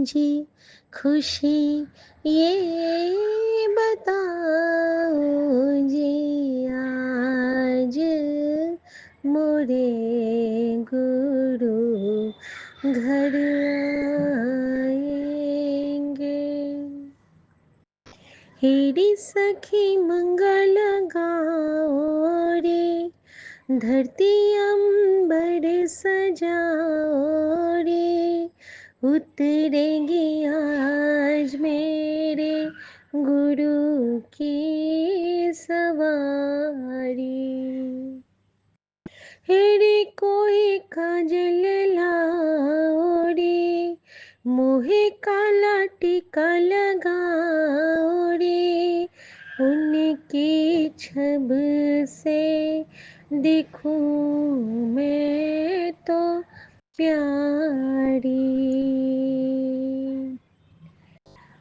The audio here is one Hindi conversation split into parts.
मुझे खुशी ये बताओ जी आज मोरे गुरु घर आएंगे। हेरी सखी मंगल गाओ रे, धरती अंबर सजाओ रे, उतरेगी आज मेरे गुरु की सवारी। हेरे कोई काजल लाओ रे, मुहे काला टीका लगाओ रे, उनकी छब से दिखूं मैं तो प्यारी।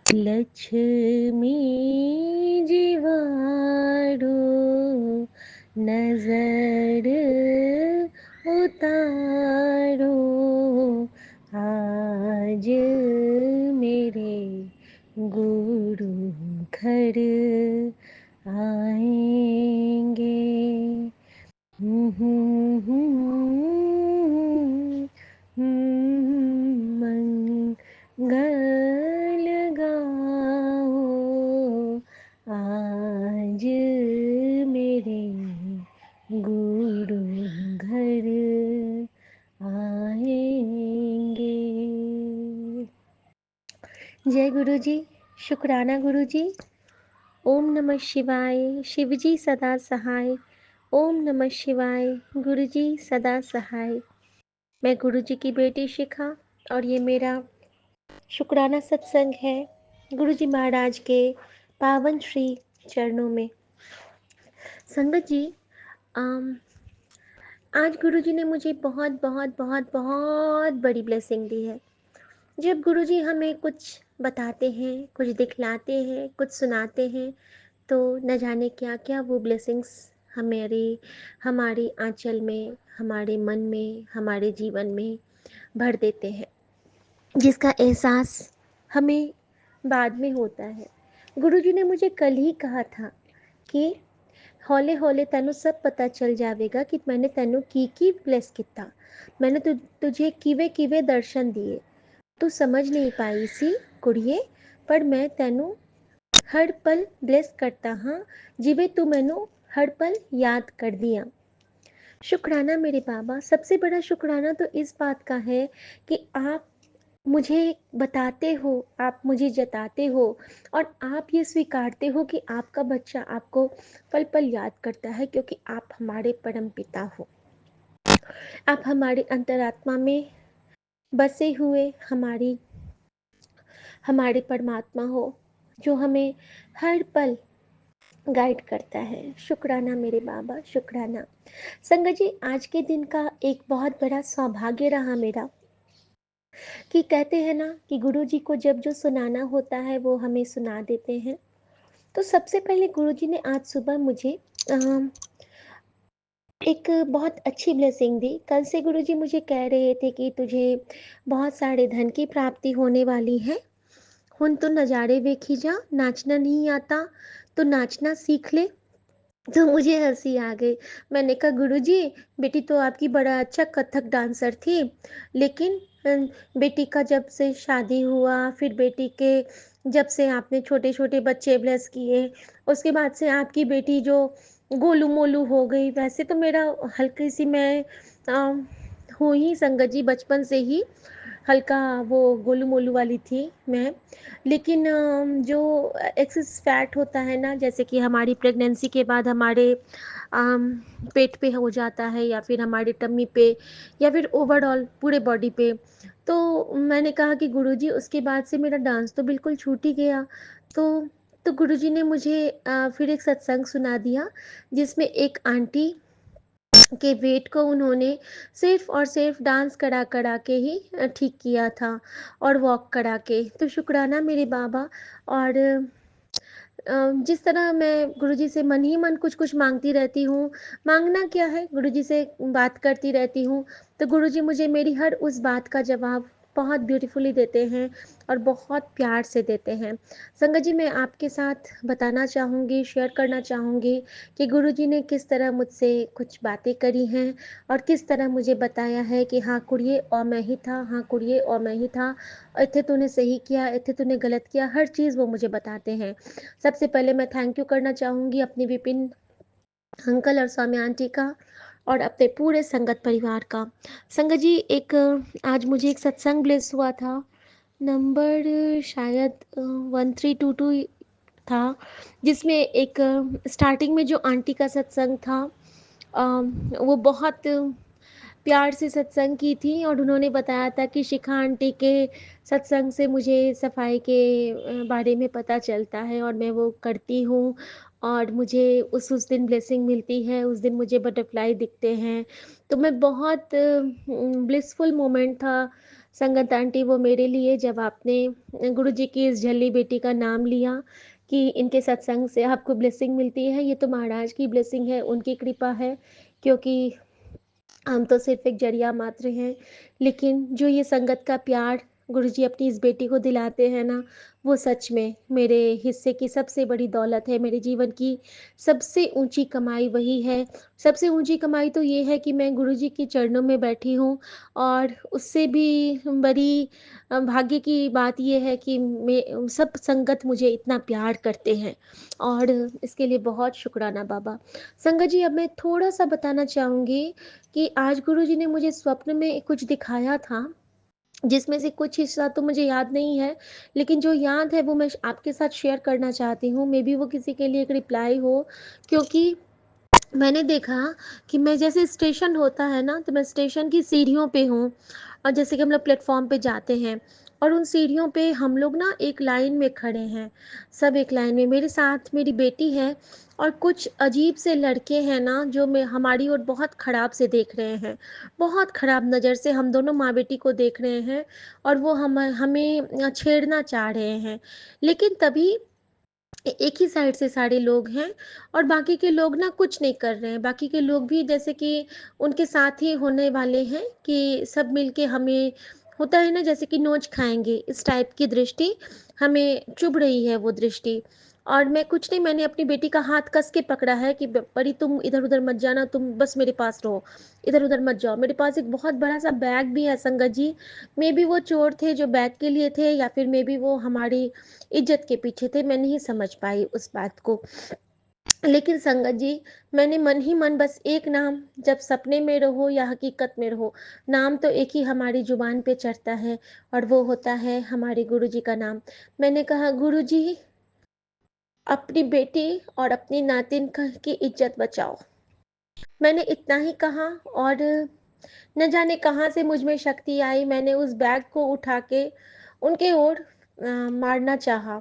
लक्ष्मी जीवारो नजर उतारो, आज मेरे गुरु घर आएंगे। मंगल गाओ आज मेरे गुरु घर आएंगे। जय गुरु जी। शुक्राना गुरु जी। ओम नमः शिवाय। शिवजी सदा सहाय। ओम नमः शिवाय। गुरु जी सदा सहाय। मैं गुरु जी की बेटी शिखा और ये मेरा शुक्राना सत्संग है गुरु जी महाराज के पावन श्री चरणों में। संगत जी, आज गुरु जी ने मुझे बहुत बहुत बहुत बहुत बड़ी ब्लेसिंग दी है। जब गुरु जी हमें कुछ बताते हैं, कुछ दिखलाते हैं, कुछ सुनाते हैं, तो न जाने क्या क्या वो ब्लेसिंग्स हमारे आंचल में, हमारे मन में, हमारे जीवन में भर देते हैं, जिसका एहसास हमें बाद में होता है। गुरुजी ने मुझे कल ही कहा था कि हौले हौले तेनू सब पता चल जाएगा कि मैंने तेनू की ब्लेस किया। मैंने तुझे किवे किवे दर्शन दिए, तू समझ नहीं पाई सी कुड़िए, पर मैं तेनू हर पल ब्लेस करता हाँ, जिवे तू मैनू हर पल याद कर दिया। शुक्राना मेरे बाबा। सबसे बड़ा शुक्राना तो इस बात का है कि आप मुझे बताते हो, आप मुझे जताते हो और आप ये स्वीकारते हो कि आपका बच्चा आपको पल पल याद करता है, क्योंकि आप हमारे परम पिता हो। आप हमारे अंतरात्मा में बसे हुए हमारे परमात्मा हो, जो हमें हर पल गाइड करता है। शुक्राना मेरे बाबा, शुक्राना। संगत जी, आज के दिन का एक बहुत बड़ा सौभाग्य रहा मेरा कि कहते हैं ना कि गुरु जी को जब जो सुनाना होता है वो हमें सुना देते हैं। तो सबसे पहले गुरु जी ने आज सुबह मुझे एक बहुत अच्छी ब्लेसिंग दी। कल से गुरु जी मुझे कह रहे थे कि तुझे बहुत सारे धन की प्राप्ति होने वाली है, हुन तो नज़ारे वेखी जा, नाचना नहीं आता तो नाचना सीख ले। तो मुझे हंसी आ गई। मैंने कहा गुरुजी, बेटी तो आपकी बड़ा अच्छा कथक डांसर थी, लेकिन बेटी का जब से शादी हुआ, फिर बेटी के जब से आपने छोटे छोटे बच्चे ब्लेस किए, उसके बाद से आपकी बेटी जो गोलू मोलू हो गई। वैसे तो मेरा हल्की सी मैं हूँ ही संगत जी, बचपन से ही हल्का वो गोलू मोलू वाली थी मैं। लेकिन जो एक्सेस फैट होता है ना, जैसे कि हमारी प्रेगनेंसी के बाद हमारे पेट पे हो जाता है, या फिर हमारे टम्मी पे, या फिर ओवरऑल पूरे बॉडी पे, तो मैंने कहा कि गुरुजी उसके बाद से मेरा डांस तो बिल्कुल छूट ही गया। तो गुरुजी ने मुझे फिर एक सत्संग सुना दिया, जिसमें एक आंटी के वेट को उन्होंने सिर्फ और सिर्फ डांस करा करा के ही ठीक किया था, और वॉक करा के। तो शुक्राना मेरे बाबा। और जिस तरह मैं गुरुजी से मन ही मन कुछ कुछ मांगती रहती हूँ, मांगना क्या है, गुरुजी से बात करती रहती हूँ, तो गुरुजी मुझे मेरी हर उस बात का जवाब बहुत ब्यूटीफुली देते हैं और बहुत प्यार से देते हैं। संगत जी, मैं आपके साथ बताना चाहूँगी, शेयर करना चाहूँगी कि गुरुजी ने किस तरह मुझसे कुछ बातें करी हैं और किस तरह मुझे बताया है कि हाँ कुड़िए और मैं ही था, हाँ कुड़िए और मैं ही था, इत्थे तूने सही किया, इत्थे तूने गलत किया, हर चीज़ वो मुझे बताते हैं। सबसे पहले मैं थैंक यू करना चाहूँगी अपनी विपिन अंकल और सौम्या आंटी का और अपने पूरे संगत परिवार का। संगत जी, एक आज मुझे एक सत्संग ब्लेस हुआ था, नंबर शायद 1322 था, जिसमें एक स्टार्टिंग में जो आंटी का सत्संग था, वो बहुत प्यार से सत्संग की थी और उन्होंने बताया था कि शिखा आंटी के सत्संग से मुझे सफाई के बारे में पता चलता है और मैं वो करती हूँ और मुझे उस दिन ब्लेसिंग मिलती है, उस दिन मुझे बटरफ्लाई दिखते हैं। तो मैं बहुत ब्लिसफुल मोमेंट था संगत आंटी वो मेरे लिए, जब आपने गुरुजी की इस झल्ली बेटी का नाम लिया कि इनके सत्संग से आपको ब्लेसिंग मिलती है। ये तो महाराज की ब्लेसिंग है, उनकी कृपा है, क्योंकि हम तो सिर्फ एक जरिया मात्र हैं। लेकिन जो ये संगत का प्यार गुरुजी अपनी इस बेटी को दिलाते हैं ना, वो सच में मेरे हिस्से की सबसे बड़ी दौलत है। मेरे जीवन की सबसे ऊंची कमाई वही है। सबसे ऊंची कमाई तो ये है कि मैं गुरुजी के चरणों में बैठी हूँ और उससे भी बड़ी भाग्य की बात ये है कि मैं सब संगत मुझे इतना प्यार करते हैं और इसके लिए बहुत शुक्राना बाबा। संगत जी, अब मैं थोड़ा सा बताना चाहूँगी कि आज गुरुजी ने मुझे स्वप्न में कुछ दिखाया था, जिसमें से कुछ हिस्सा तो मुझे याद नहीं है, लेकिन जो याद है वो मैं आपके साथ शेयर करना चाहती हूँ। मे बी वो किसी के लिए एक रिप्लाई हो, क्योंकि मैंने देखा कि मैं जैसे स्टेशन होता है ना, तो मैं स्टेशन की सीढ़ियों पे हूँ और जैसे कि हम लोग प्लेटफॉर्म पे जाते हैं और उन सीढ़ियों पे हम लोग ना एक लाइन में खड़े हैं, सब एक लाइन में, मेरे साथ मेरी बेटी है और कुछ अजीब से लड़के हैं ना, जो मैं हमारी ओर बहुत ख़राब से देख रहे हैं, बहुत ख़राब नज़र से हम दोनों माँ बेटी को देख रहे हैं और वो हमें छेड़ना चाह रहे हैं। लेकिन तभी एक ही साइड से सारे लोग हैं और बाकी के लोग ना कुछ नहीं कर रहे हैं। बाकी के लोग भी जैसे कि उनके साथ ही होने वाले हैं कि सब मिलके हमें, होता है ना जैसे कि नोच खाएंगे, इस टाइप की दृष्टि हमें चुभ रही है वो दृष्टि। और मैं कुछ नहीं, मैंने अपनी बेटी का हाथ कस के पकड़ा है कि परी तुम इधर उधर मत जाना, तुम बस मेरे पास रहो, इधर उधर मत जाओ। मेरे पास एक बहुत बड़ा सा बैग भी है संगत जी। मे बी वो चोर थे जो बैग के लिए थे, या फिर मे बी वो हमारी इज्जत के पीछे थे, मैं नहीं समझ पाई उस बात को। लेकिन संगत जी, मैंने मन ही मन बस एक नाम, जब सपने में रहो या हकीकत में रहो, नाम तो एक ही हमारी जुबान पे चढ़ता है और वो होता है हमारे गुरुजी का नाम। मैंने कहा गुरुजी, अपनी बेटी और अपनी नातिन की इज्जत बचाओ। मैंने इतना ही कहा और न जाने कहाँ से मुझ में शक्ति आई, मैंने उस बैग को उठा के उनके ओर मारना चाहा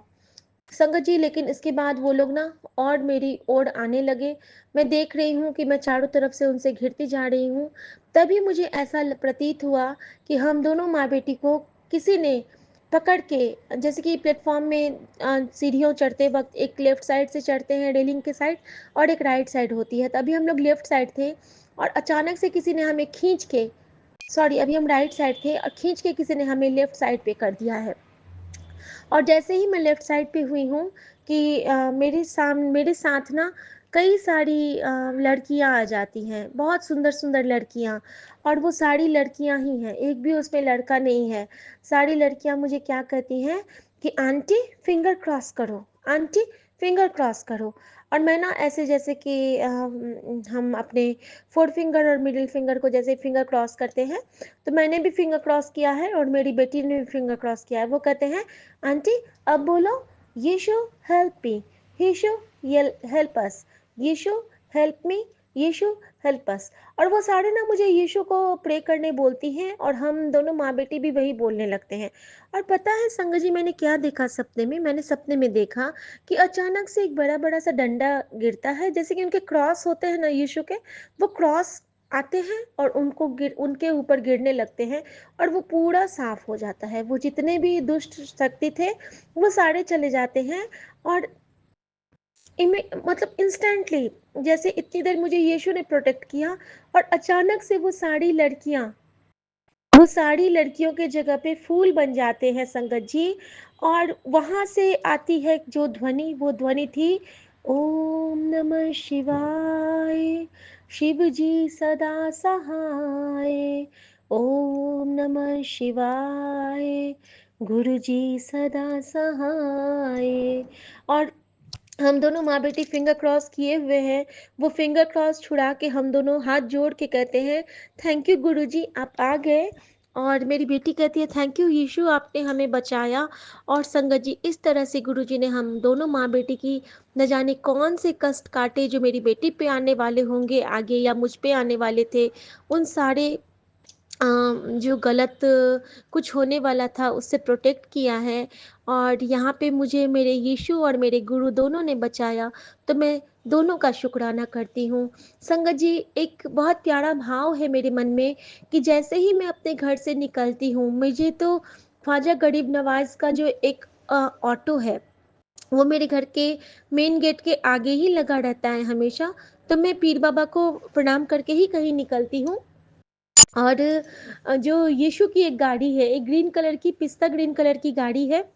संगत जी। लेकिन इसके बाद वो लोग ना और मेरी ओर आने लगे। मैं देख रही हूँ कि मैं चारों तरफ से उनसे घिरती जा रही हूँ। तभी मुझे ऐसा प्रतीत हुआ कि हम दोनों माँ बेटी को किसी ने पकड़ के, जैसे कि प्लेटफॉर्म में सीढ़ियों चढ़ते वक्त एक लेफ्ट साइड से चढ़ते हैं रेलिंग के साइड और एक राइट साइड होती है, तभी हम लोग लेफ्ट साइड थे और अचानक से किसी ने हमें खींच के, सॉरी अभी हम राइट साइड थे और खींच के किसी ने हमें लेफ्ट साइड पे कर दिया है। और जैसे ही मैं लेफ़्ट साइड पे हुई हूँ कि मेरे साथ ना कई सारी लड़कियाँ आ जाती हैं, बहुत सुंदर-सुंदर लड़कियाँ, और वो सारी लड़कियाँ ही हैं, एक भी उसमें लड़का नहीं है। सारी लड़कियाँ मुझे क्या कहती हैं कि आंटी फिंगर क्रॉस करो, आंटी फिंगर क्रॉस करो। और मैं ना ऐसे जैसे कि हम अपने 4 फिंगर और मिडिल फिंगर को जैसे फिंगर क्रॉस करते हैं, तो मैंने भी फिंगर क्रॉस किया है और मेरी बेटी ने भी फिंगर क्रॉस किया है। वो कहते हैं आंटी अब बोलो, यीशु हेल्प मी, यीशु हेल्प अस, यीशु हेल्प मी, यीशु हेल्प अस। और वो सारे ना मुझे यीशु को प्रे करने बोलती हैं और हम दोनों माँ बेटी भी वही बोलने लगते हैं। और पता है संगत जी, मैंने क्या देखा सपने में? मैंने सपने में देखा कि अचानक से एक बड़ा बड़ा सा डंडा गिरता है, जैसे कि उनके क्रॉस होते हैं ना यीशु के, वो क्रॉस आते हैं और उनके ऊपर गिरने लगते हैं और वो पूरा साफ हो जाता है। वो जितने भी दुष्ट शक्ति थे वो सारे चले जाते हैं और मतलब इंस्टेंटली, जैसे इतनी देर मुझे यीशु ने प्रोटेक्ट किया और अचानक से वो सारी लड़कियां वो साड़ी लड़कियों के जगह पे फूल बन जाते हैं संगत जी। और वहाँ से आती है जो ध्वनि, वो ध्वनि थी ओम नमः शिवाय, शिव जी सदा सहाय, ओम नमः शिवाय, गुरु जी सदा सहाय। और हम दोनों माँ बेटी फिंगर क्रॉस किए हुए हैं। वो फिंगर क्रॉस छुड़ा के हम दोनों हाथ जोड़ के कहते हैं थैंक यू गुरुजी, आप आ गए। और मेरी बेटी कहती है थैंक यू यीशु, आपने हमें बचाया। और संगत जी, इस तरह से गुरुजी ने हम दोनों माँ बेटी की न जाने कौन से कष्ट काटे जो मेरी बेटी पे आने वाले होंगे आगे या मुझ पे आने वाले थे, उन सारे जो गलत कुछ होने वाला था उससे प्रोटेक्ट किया है। और यहाँ पे मुझे मेरे यीशु और मेरे गुरु दोनों ने बचाया, तो मैं दोनों का शुक्राना करती हूँ। संगत जी, एक बहुत प्यारा भाव है मेरे मन में कि जैसे ही मैं अपने घर से निकलती हूँ, मुझे तो ख्वाजा गरीब नवाज का जो एक ऑटो है वो मेरे घर के मेन गेट के आगे ही लगा रहता है हमेशा। तो मैं पीर बाबा को प्रणाम करके ही कहीं निकलती हूँ। और जो यीशु की एक गाड़ी है, एक ग्रीन कलर की, पिस्ता ग्रीन कलर की गाड़ी है,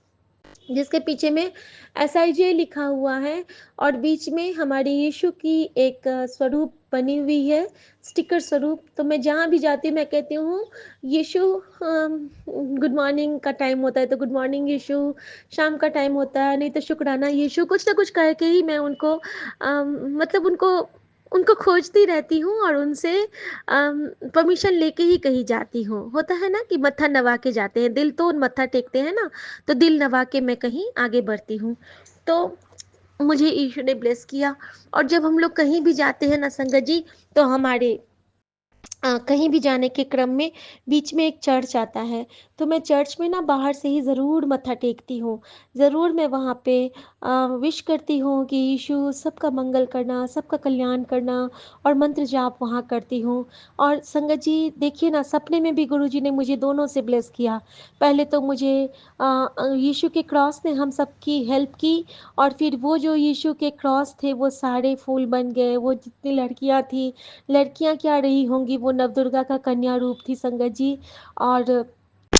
जिसके पीछे में SIJ लिखा हुआ है। और बीच में हमारे यीशु की एक स्वरूप बनी हुई है, स्टिकर स्वरूप। तो मैं जहाँ भी जाती हूँ मैं कहती हूँ यीशु, गुड मॉर्निंग का टाइम होता है तो गुड मॉर्निंग यीशु, शाम का टाइम होता है नहीं तो शुक्राना यीशु, कुछ ना कुछ कह के ही मैं उनको मतलब उनको उनको खोजती रहती हूँ और उनसे परमिशन लेके ही कहीं जाती हूँ। होता है ना कि मत्था नवा के जाते हैं, दिल तो मत्था टेकते हैं ना, तो दिल नवा के मैं कहीं आगे बढ़ती हूँ। तो मुझे ईशु ने ब्लेस किया। और जब हम लोग कहीं भी जाते हैं ना संगत जी, तो हमारे कहीं भी जाने के क्रम में बीच में एक चर्च आता है। तो मैं चर्च में ना बाहर से ही ज़रूर मत्था टेकती हूँ। ज़रूर मैं वहाँ पे विश करती हूँ कि यीशु सबका मंगल करना, सबका कल्याण करना, और मंत्र जाप वहाँ करती हूँ। और संगत जी देखिए ना, सपने में भी गुरुजी ने मुझे दोनों से ब्लेस किया। पहले तो मुझे यीशु के क्रॉस ने हम सबकी हेल्प की, और फिर वो जो यीशु के क्रॉस थे वो सारे फूल बन गए। वो जितनी लड़कियाँ थी, लड़कियां क्या रही होंगी, वो नवदुर्गा का कन्या रूप थी संगत जी। और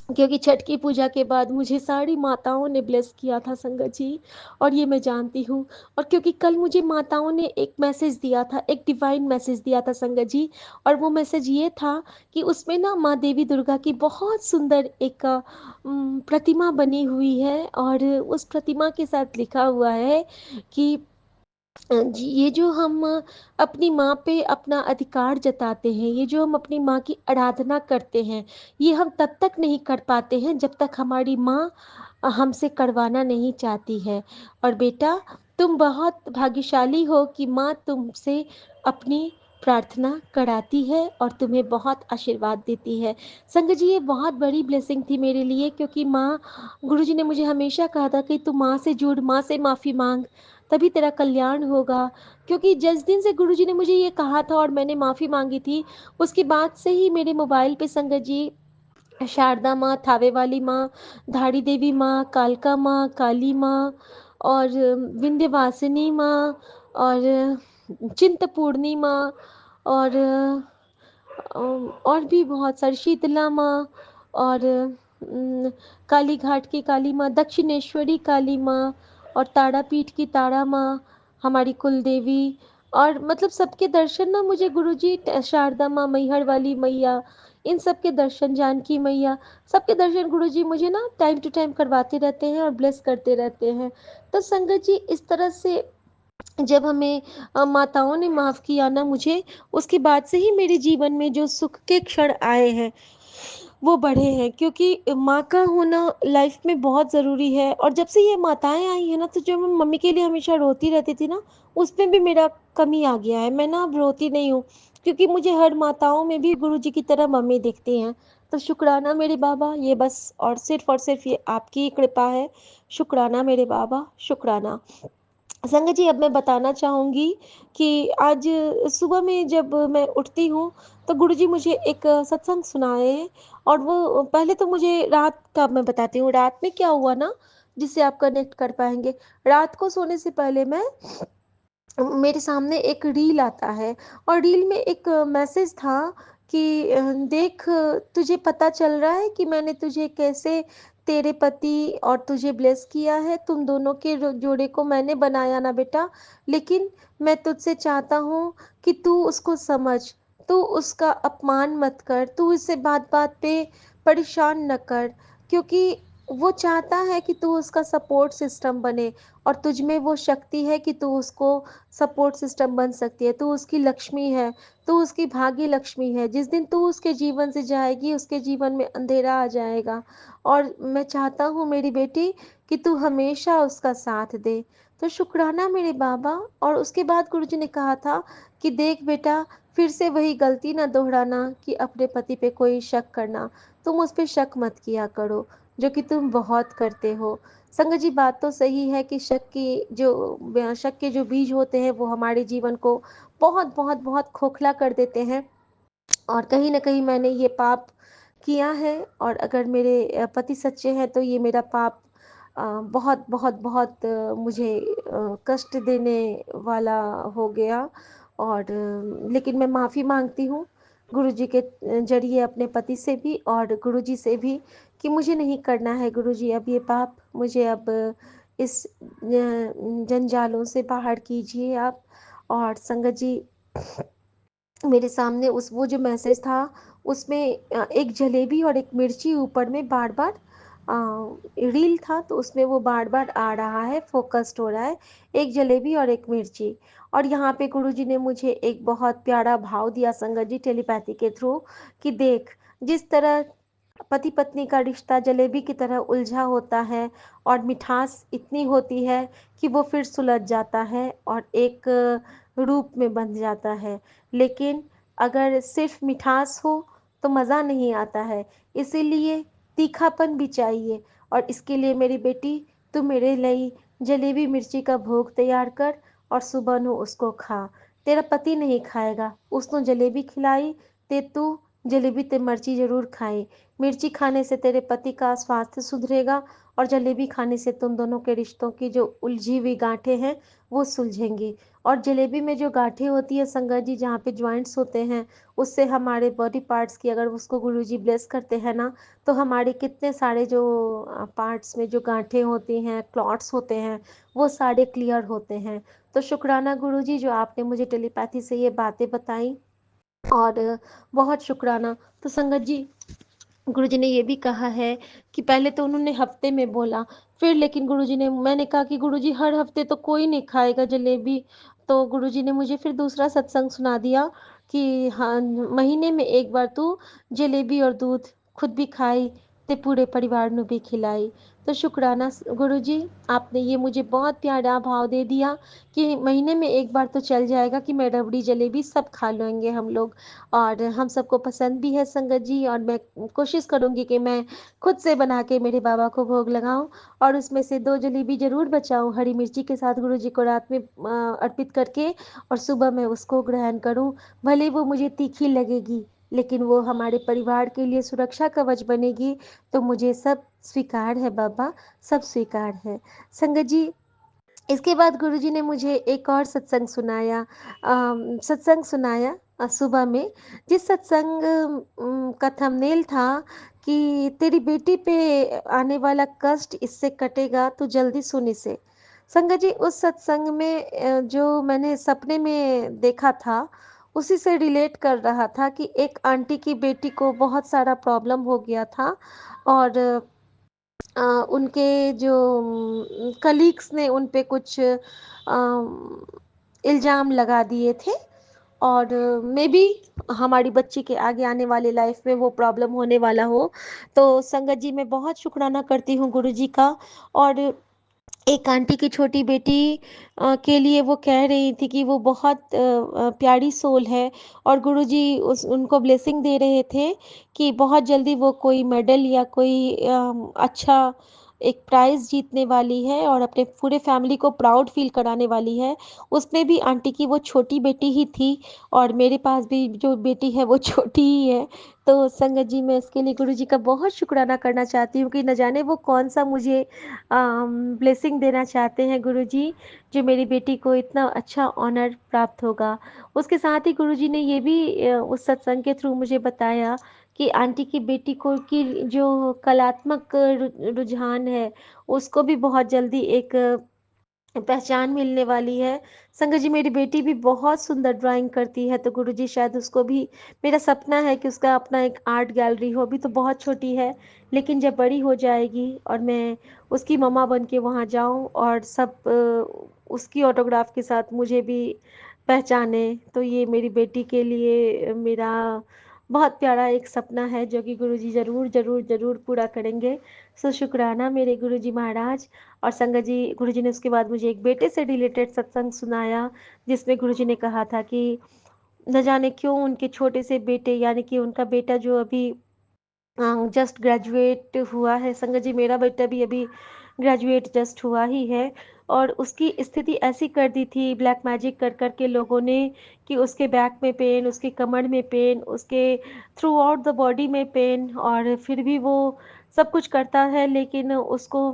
क्योंकि छठ की पूजा के बाद मुझे सारी माताओं ने ब्लेस किया था संगत जी, और ये मैं जानती हूँ। और क्योंकि कल मुझे माताओं ने एक मैसेज दिया था, एक डिवाइन मैसेज दिया था संगत जी। और वो मैसेज ये था कि उसमें ना माँ देवी दुर्गा की बहुत सुंदर एक प्रतिमा बनी हुई है, और उस प्रतिमा के साथ लिखा हुआ है कि जी, ये जो हम अपनी माँ पे अपना अधिकार जताते हैं, ये जो हम अपनी माँ की आराधना करते हैं, ये हम तब तक नहीं कर पाते हैं जब तक हमारी माँ हमसे करवाना नहीं चाहती है। और बेटा, तुम बहुत भाग्यशाली हो कि माँ तुमसे अपनी प्रार्थना कराती है और तुम्हें बहुत आशीर्वाद देती है। संगत जी, ये बहुत बड़ी ब्लेसिंग थी मेरे लिए, क्योंकि माँ, गुरुजी ने मुझे हमेशा कहा था कि तू माँ से जुड़, माँ से माफ़ी मांग, तभी तेरा कल्याण होगा। क्योंकि जिस दिन से गुरुजी ने मुझे ये कहा था और मैंने माफ़ी मांगी थी, उसके बाद से ही मेरे मोबाइल पे संगत जी शारदा माँ, थावे वाली माँ, धाड़ी देवी माँ, कालका माँ, काली माँ, और विंध्यवासिनी माँ, और चिंतपूर्णी माँ, और और भी बहुत सारी, शीतला माँ, और काली घाट की काली माँ, दक्षिणेश्वरी काली माँ, और तारापीठ की तारा माँ, हमारी कुल देवी। और मतलब सबके दर्शन ना मुझे गुरुजी, शारदा माँ, मैहर वाली मैया, इन सब के दर्शन, जानकी मैया, सबके दर्शन गुरुजी मुझे ना टाइम टू टाइम करवाते रहते हैं और ब्लेस करते रहते हैं। तो संगत जी, इस तरह से जब हमें माताओं ने माफ़ किया ना मुझे, उसके बाद से ही मेरे जीवन में जो सुख के क्षण आए हैं वो बढ़े हैं। क्योंकि माँ का होना लाइफ में बहुत ज़रूरी है। और जब से ये माताएं आई हैं ना, तो जो मैं मम्मी के लिए हमेशा रोती रहती थी ना, उसमें भी मेरा कमी आ गया है। मैं ना अब रोती नहीं हूँ, क्योंकि मुझे हर माताओं में भी गुरु जी की तरह मम्मी दिखती हैं। तो शुक्राना मेरे बाबा, ये बस और सिर्फ ये आपकी ही कृपा है। शुक्राना मेरे बाबा, शुक्राना। संगत जी, अब मैं बताना चाहूँगी कि आज सुबह में जब मैं उठती हूँ, तो गुरुजी मुझे एक सत्संग सुनाए हैं। और वो पहले तो मुझे रात का मैं बताती हूँ, रात में क्या हुआ ना, जिससे आप कनेक्ट कर पाएंगे। रात को सोने से पहले मैं, मेरे सामने एक रील आता है, और रील में एक मैसेज था कि देख, तुझे पता चल रहा है कि मैंने तुझे कैसे, तेरे पति और तुझे ब्लेस किया है, तुम दोनों के जोड़े को मैंने बनाया ना बेटा। लेकिन मैं तुझसे चाहता हूँ कि तू उसको समझ, तू उसका अपमान मत कर, तू इसे बात बात पे परेशान न कर, क्योंकि वो चाहता है कि तू उसका सपोर्ट सिस्टम बने, और तुझ में वो शक्ति है कि तू उसको सपोर्ट सिस्टम बन सकती है। तू उसकी लक्ष्मी है, तू उसकी भाग्य लक्ष्मी है। जिस दिन तू उसके जीवन से जाएगी, उसके जीवन में अंधेरा आ जाएगा। और मैं चाहता हूँ मेरी बेटी कि तू हमेशा उसका साथ दे। तो शुक्राना मेरे बाबा। और उसके बाद गुरुजी ने कहा था कि देख बेटा, फिर से वही गलती ना दोहराना कि अपने पति पे कोई शक करना। तुम उस पे शक मत किया करो, जो कि तुम बहुत करते हो। संगत जी, बात तो सही है कि शक के जो बीज होते हैं वो हमारे जीवन को बहुत बहुत बहुत खोखला कर देते हैं। और कहीं न कहीं मैंने ये पाप किया है, और अगर मेरे पति सच्चे हैं तो ये मेरा पाप बहुत बहुत बहुत मुझे कष्ट देने वाला हो गया। और लेकिन मैं माफ़ी माँगती हूँ गुरुजी के ज़रिए, अपने पति से भी और गुरुजी से भी, कि मुझे नहीं करना है गुरुजी अब ये पाप। मुझे अब इस जंजालों से बाहर कीजिए आप। और संगत जी, मेरे सामने उस वो जो मैसेज था उसमें एक जलेबी और एक मिर्ची ऊपर में बार-बार रील था, तो उसमें वो बार-बार आ रहा है, फ़ोकस्ड हो रहा है, एक जलेबी और एक मिर्ची। और यहाँ पे गुरुजी ने मुझे एक बहुत प्यारा भाव दिया संगत जी, टेलीपैथी के थ्रू, कि देख, जिस तरह पति पत्नी का रिश्ता जलेबी की तरह उलझा होता है और मिठास इतनी होती है कि वो फिर सुलझ जाता है और एक रूप में बन जाता है। लेकिन अगर सिर्फ मिठास हो तो मज़ा नहीं आता है, इसीलिए तीखापन भी चाहिए। और इसके लिए मेरी बेटी, तू मेरे लिए जलेबी मिर्ची का भोग तैयार कर और सुबह ਨੂੰ उसको खा। तेरा पति नहीं खाएगा, उसको जलेबी खिलाई ते तू जलेबी ते मिर्ची ज़रूर खाए। मिर्ची खाने से तेरे पति का स्वास्थ्य सुधरेगा, और जलेबी खाने से तुम दोनों के रिश्तों की जो उलझी हुई गांठें हैं वो सुलझेंगी। और जलेबी में जो गांठें होती है संगत जी, जहाँ पे जॉइंट्स होते हैं, उससे हमारे बॉडी पार्ट्स की, अगर उसको गुरुजी ब्लेस करते हैं ना, तो हमारे कितने सारे जो पार्ट्स में जो गांठें होती हैं, क्लॉट्स होते हैं, वो सारे क्लियर होते हैं। तो शुक्राना गुरुजी, जो आपने मुझे टेलीपैथी से ये बातें बताई। और बहुत शुक्राना। तो संगत जी, गुरुजी ने ये भी कहा है कि पहले तो उन्होंने हफ्ते में बोला, फिर लेकिन गुरुजी ने, मैंने कहा कि गुरुजी हर हफ्ते तो कोई नहीं खाएगा जलेबी। तो गुरुजी ने मुझे फिर दूसरा सत्संग सुना दिया कि हाँ, महीने में एक बार तू जलेबी और दूध खुद भी खाई ते पूरे परिवार ਨੂੰ भी खिलाई। तो शुक्राना गुरुजी, आपने ये मुझे बहुत प्यारा भाव दे दिया कि महीने में एक बार तो चल जाएगा कि मैं रबड़ी जलेबी सब खा लेंगे हम लोग। और हम सबको पसंद भी है संगत जी, और मैं कोशिश करूँगी कि मैं खुद से बना के मेरे बाबा को भोग लगाऊँ, और उसमें से 2 जलेबी ज़रूर बचाऊँ हरी मिर्ची के साथ गुरुजी को रात में अर्पित करके, और सुबह मैं उसको ग्रहण करूँ। भले वो मुझे तीखी लगेगी, लेकिन वो हमारे परिवार के लिए सुरक्षा कवच बनेगी। तो मुझे सब स्वीकार है बाबा, सब स्वीकार है। संगत जी, इसके बाद गुरुजी ने मुझे एक और सत्संग सुनाया सुबह में, जिस सत्संग का थंबनेल था कि तेरी बेटी पे आने वाला कष्ट इससे कटेगा, तो जल्दी सुन इसे। संगत जी, उस सत्संग में जो मैंने सपने में देखा था, उसी से रिलेट कर रहा था कि एक आंटी की बेटी को बहुत सारा प्रॉब्लम हो गया था। और उनके जो कलीग्स ने उन पे कुछ इल्ज़ाम लगा दिए थे। और मेबी हमारी बच्ची के आगे आने वाली लाइफ में वो प्रॉब्लम होने वाला हो। तो संगत जी, मैं बहुत शुक्राना करती हूँ गुरुजी का। और एक आंटी की छोटी बेटी के लिए वो कह रही थी कि वो बहुत प्यारी सोल है, और गुरुजी उस उनको ब्लेसिंग दे रहे थे कि बहुत जल्दी वो कोई मेडल या कोई अच्छा एक प्राइज़ जीतने वाली है और अपने पूरे फैमिली को प्राउड फ़ील कराने वाली है। उसमें भी आंटी की वो छोटी बेटी ही थी और मेरे पास भी जो बेटी है वो छोटी ही है। तो संगत जी, मैं इसके लिए गुरुजी का बहुत शुक्राना करना चाहती हूँ कि न जाने वो कौन-सा मुझे ब्लेसिंग देना चाहते हैं गुरुजी, जो मेरी बेटी को इतना अच्छा ऑनर प्राप्त होगा। उसके साथ ही गुरुजी ने ये भी उस सत्संग के थ्रू मुझे बताया कि आंटी की बेटी को की जो कलात्मक रुझान है, उसको भी बहुत जल्दी एक पहचान मिलने वाली है। संगत जी, मेरी बेटी भी बहुत सुंदर ड्राइंग करती है, तो गुरुजी शायद उसको भी, मेरा सपना है कि उसका अपना एक आर्ट गैलरी हो। अभी तो बहुत छोटी है, लेकिन जब बड़ी हो जाएगी और मैं उसकी मम्मा बन के वहाँ जाऊँ और सब उसकी ऑटोग्राफ के साथ मुझे भी पहचाने, तो ये मेरी बेटी के लिए मेरा बहुत प्यारा एक सपना है, जो कि गुरुजी ज़रूर, ज़रूर, ज़रूर पूरा करेंगे। सो शुक्राना मेरे गुरुजी महाराज। और संगत जी, गुरुजी ने उसके बाद मुझे एक बेटे से रिलेटेड सत्संग सुनाया, जिसमें गुरुजी ने कहा था कि न जाने क्यों उनके छोटे से बेटे, यानी कि उनका बेटा जो अभी जस्ट ग्रेजुएट हुआ है, संगत जी मेरा बेटा भी अभी ग्रेजुएट जस्ट हुआ ही है, और उसकी स्थिति ऐसी कर दी थी ब्लैक मैजिक कर कर के लोगों ने, कि उसके बैक में पेन, उसके कमर में पेन, उसके थ्रू आउट द बॉडी में पेन, और फिर भी वो सब कुछ करता है, लेकिन उसको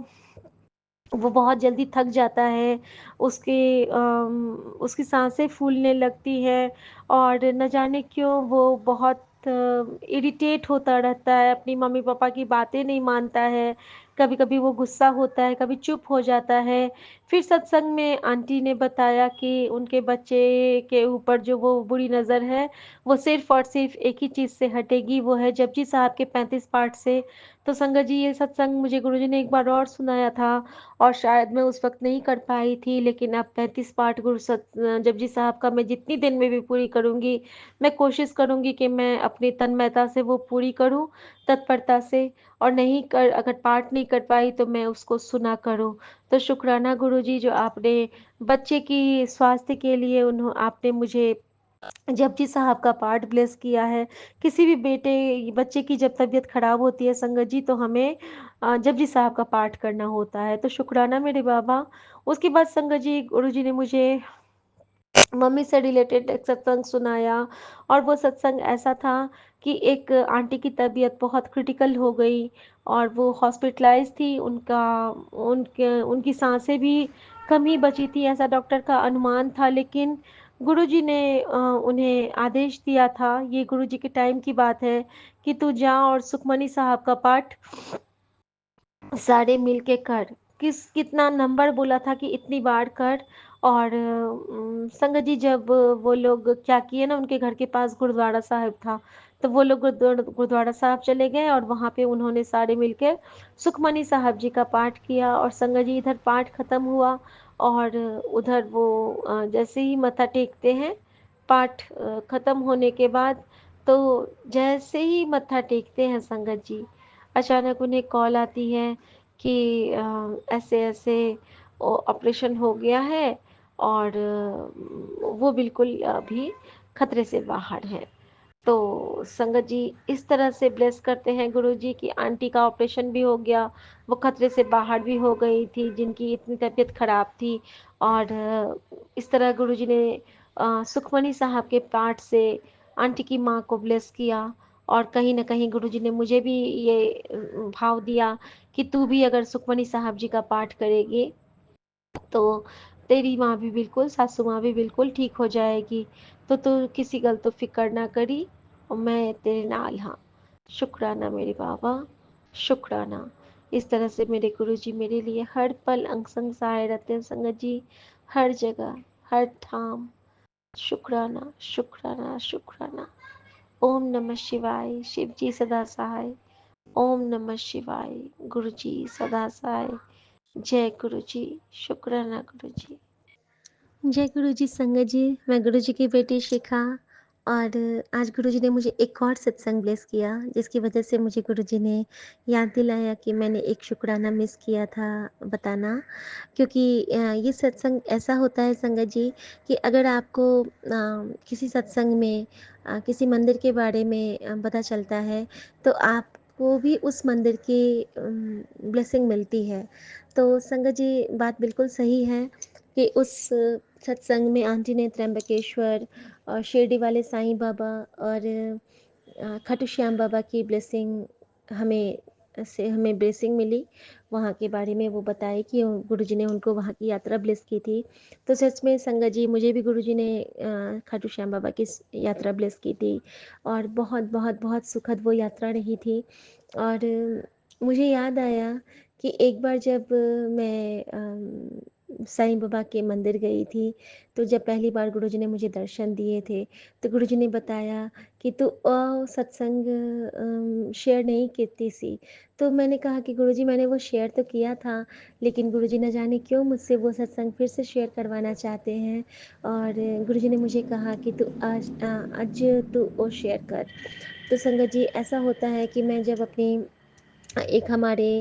वो बहुत जल्दी थक जाता है, उसकी साँसें फूलने लगती हैं, और न जाने क्यों वो बहुत इरिटेट होता रहता है, अपनी मम्मी-पापा की बातें नहीं मानता है, कभी-कभी वो गुस्सा होता है, कभी चुप हो जाता है। फिर सत्संग में आंटी ने बताया कि उनके बच्चे के ऊपर जो वो बुरी नज़र है, वो सिर्फ़ और सिर्फ़ एक ही चीज़ से हटेगी, वो है जपजी साहब के 35 पाठ से। तो संगत जी, ये सत्संग मुझे गुरुजी ने एक बार और सुनाया था, और शायद मैं उस वक़्त नहीं कर पाई थी, लेकिन अब 35 पाठ जपजी साहब का मैं जितनी दिन में भी पूरी करूँगी, मैं कोशिश करूँगी कि मैं अपनी तन्मयता से वो पूरी करूँ, तत्परता से, और नहीं कर अगर पाठ नहीं कर पाई तो मैं उसको सुना करूँ। तो शुक्राना गुरुजी, जो आपने बच्चे की स्वास्थ्य के लिए आपने मुझे जपजी साहब का पाठ ब्लेस किया है। किसी भी बच्चे की जब तबीयत खराब होती है संगत जी, तो हमें जपजी साहब का पाठ करना होता है। तो शुक्राना मेरे बाबा। उसके बाद संगत जी, गुरुजी ने मुझे मम्मी से रिलेटेड एक सत्संग सुनाया, और वो सत्संग ऐसा था कि एक आंटी की तबीयत बहुत क्रिटिकल हो गई, और वो हॉस्पिटलाइज थी, उनकी सांसें भी कम ही बची थी, ऐसा डॉक्टर का अनुमान था, लेकिन गुरुजी ने उन्हें आदेश दिया था, ये गुरुजी के टाइम की बात है, कि तू जा और सुखमनी साहब का पाठ सारे मिल के कर। कितना नंबर बोला था कि इतनी बार कर। और संगत जी, जब वो लोग क्या किए ना, उनके घर के पास गुरुद्वारा साहिब था, तो वो लोग गुरुद्वारा साहब चले गए, और वहाँ पे उन्होंने सारे मिलके सुखमनी साहब जी का पाठ किया। और संगत जी, इधर पाठ खत्म हुआ, और उधर वो जैसे ही मत्था टेकते हैं, पाठ खत्म होने के बाद, तो जैसे ही मत्था टेकते हैं संगत जी, अचानक उन्हें कॉल आती है कि ऐसे-ऐसे ऑपरेशन हो गया है, और वो बिल्कुल अभी खतरे से बाहर हैं। तो संगत जी, इस तरह से ब्लेस करते हैं गुरुजी कि आंटी का ऑपरेशन भी हो गया, वो खतरे से बाहर भी हो गई थी, जिनकी इतनी तबीयत खराब थी, और इस तरह गुरुजी ने सुखमनी साहब के पाठ से आंटी की माँ को ब्लेस किया। और कहीं न कहीं गुरुजी ने मुझे भी ये भाव दिया कि तू भी अगर सुखमनी साहब जी का पाठ करेगी, तो तेरी माँ भी बिल्कुल, सासू माँ भी बिल्कुल ठीक हो जाएगी। तो तू किसी गल तो फ़िक्र ना करी, और मैं तेरे नाल हाँ। शुक्राना मेरे बाबा, शुक्राना। इस तरह से मेरे गुरुजी मेरे लिए हर पल अंग संग सहाय रहते हैं संगत जी, हर जगह, हर ठाम। शुक्राना, शुक्राना, शुक्राना। ओम नमः शिवाय, शिव जी सदा सहाय। ओम नमः शिवाय, गुरु जी सदा सहाय। जय गुरु जी, शुक्राना गुरु जी। जय गुरु जी संगत जी, मैं गुरु जी की बेटी शिखा, और आज गुरु जी ने मुझे एक और सत्संग ब्लेस किया, जिसकी वजह से मुझे गुरु जी ने याद दिलाया कि मैंने एक शुक्राना मिस किया था बताना। क्योंकि ये सत्संग ऐसा होता है संगत जी, कि अगर आपको किसी सत्संग में किसी मंदिर के बारे में पता चलता है, तो आप को भी उस मंदिर की ब्लेसिंग मिलती है। तो संगत जी, बात बिल्कुल सही है कि उस सत्संग में आंटी ने त्र्यंबकेश्वर और शिरडी वाले साईं बाबा और खाटू श्याम बाबा की ब्लेसिंग हमें हमें ब्लेसिंग मिली। वहाँ के बारे में वो बताए कि गुरुजी ने उनको वहाँ की यात्रा ब्लेस की थी। तो सच में संगत जी, मुझे भी गुरुजी ने खाटू श्याम बाबा की यात्रा ब्लेस की थी और बहुत बहुत बहुत सुखद वो यात्रा रही थी। और मुझे याद आया कि एक बार जब मैं साईं बाबा के मंदिर गई थी, तो जब पहली बार गुरुजी ने मुझे दर्शन दिए थे, तो गुरुजी ने बताया कि तू सत्संग शेयर नहीं कीती सी। तो मैंने कहा कि गुरुजी, मैंने वो शेयर तो किया था, लेकिन गुरुजी न जाने क्यों मुझसे वो सत्संग फिर से शेयर करवाना चाहते हैं। और गुरुजी ने मुझे कहा कि तू आज तू वो शेयर कर। तो संगत जी, ऐसा होता है कि मैं जब अपनी एक हमारे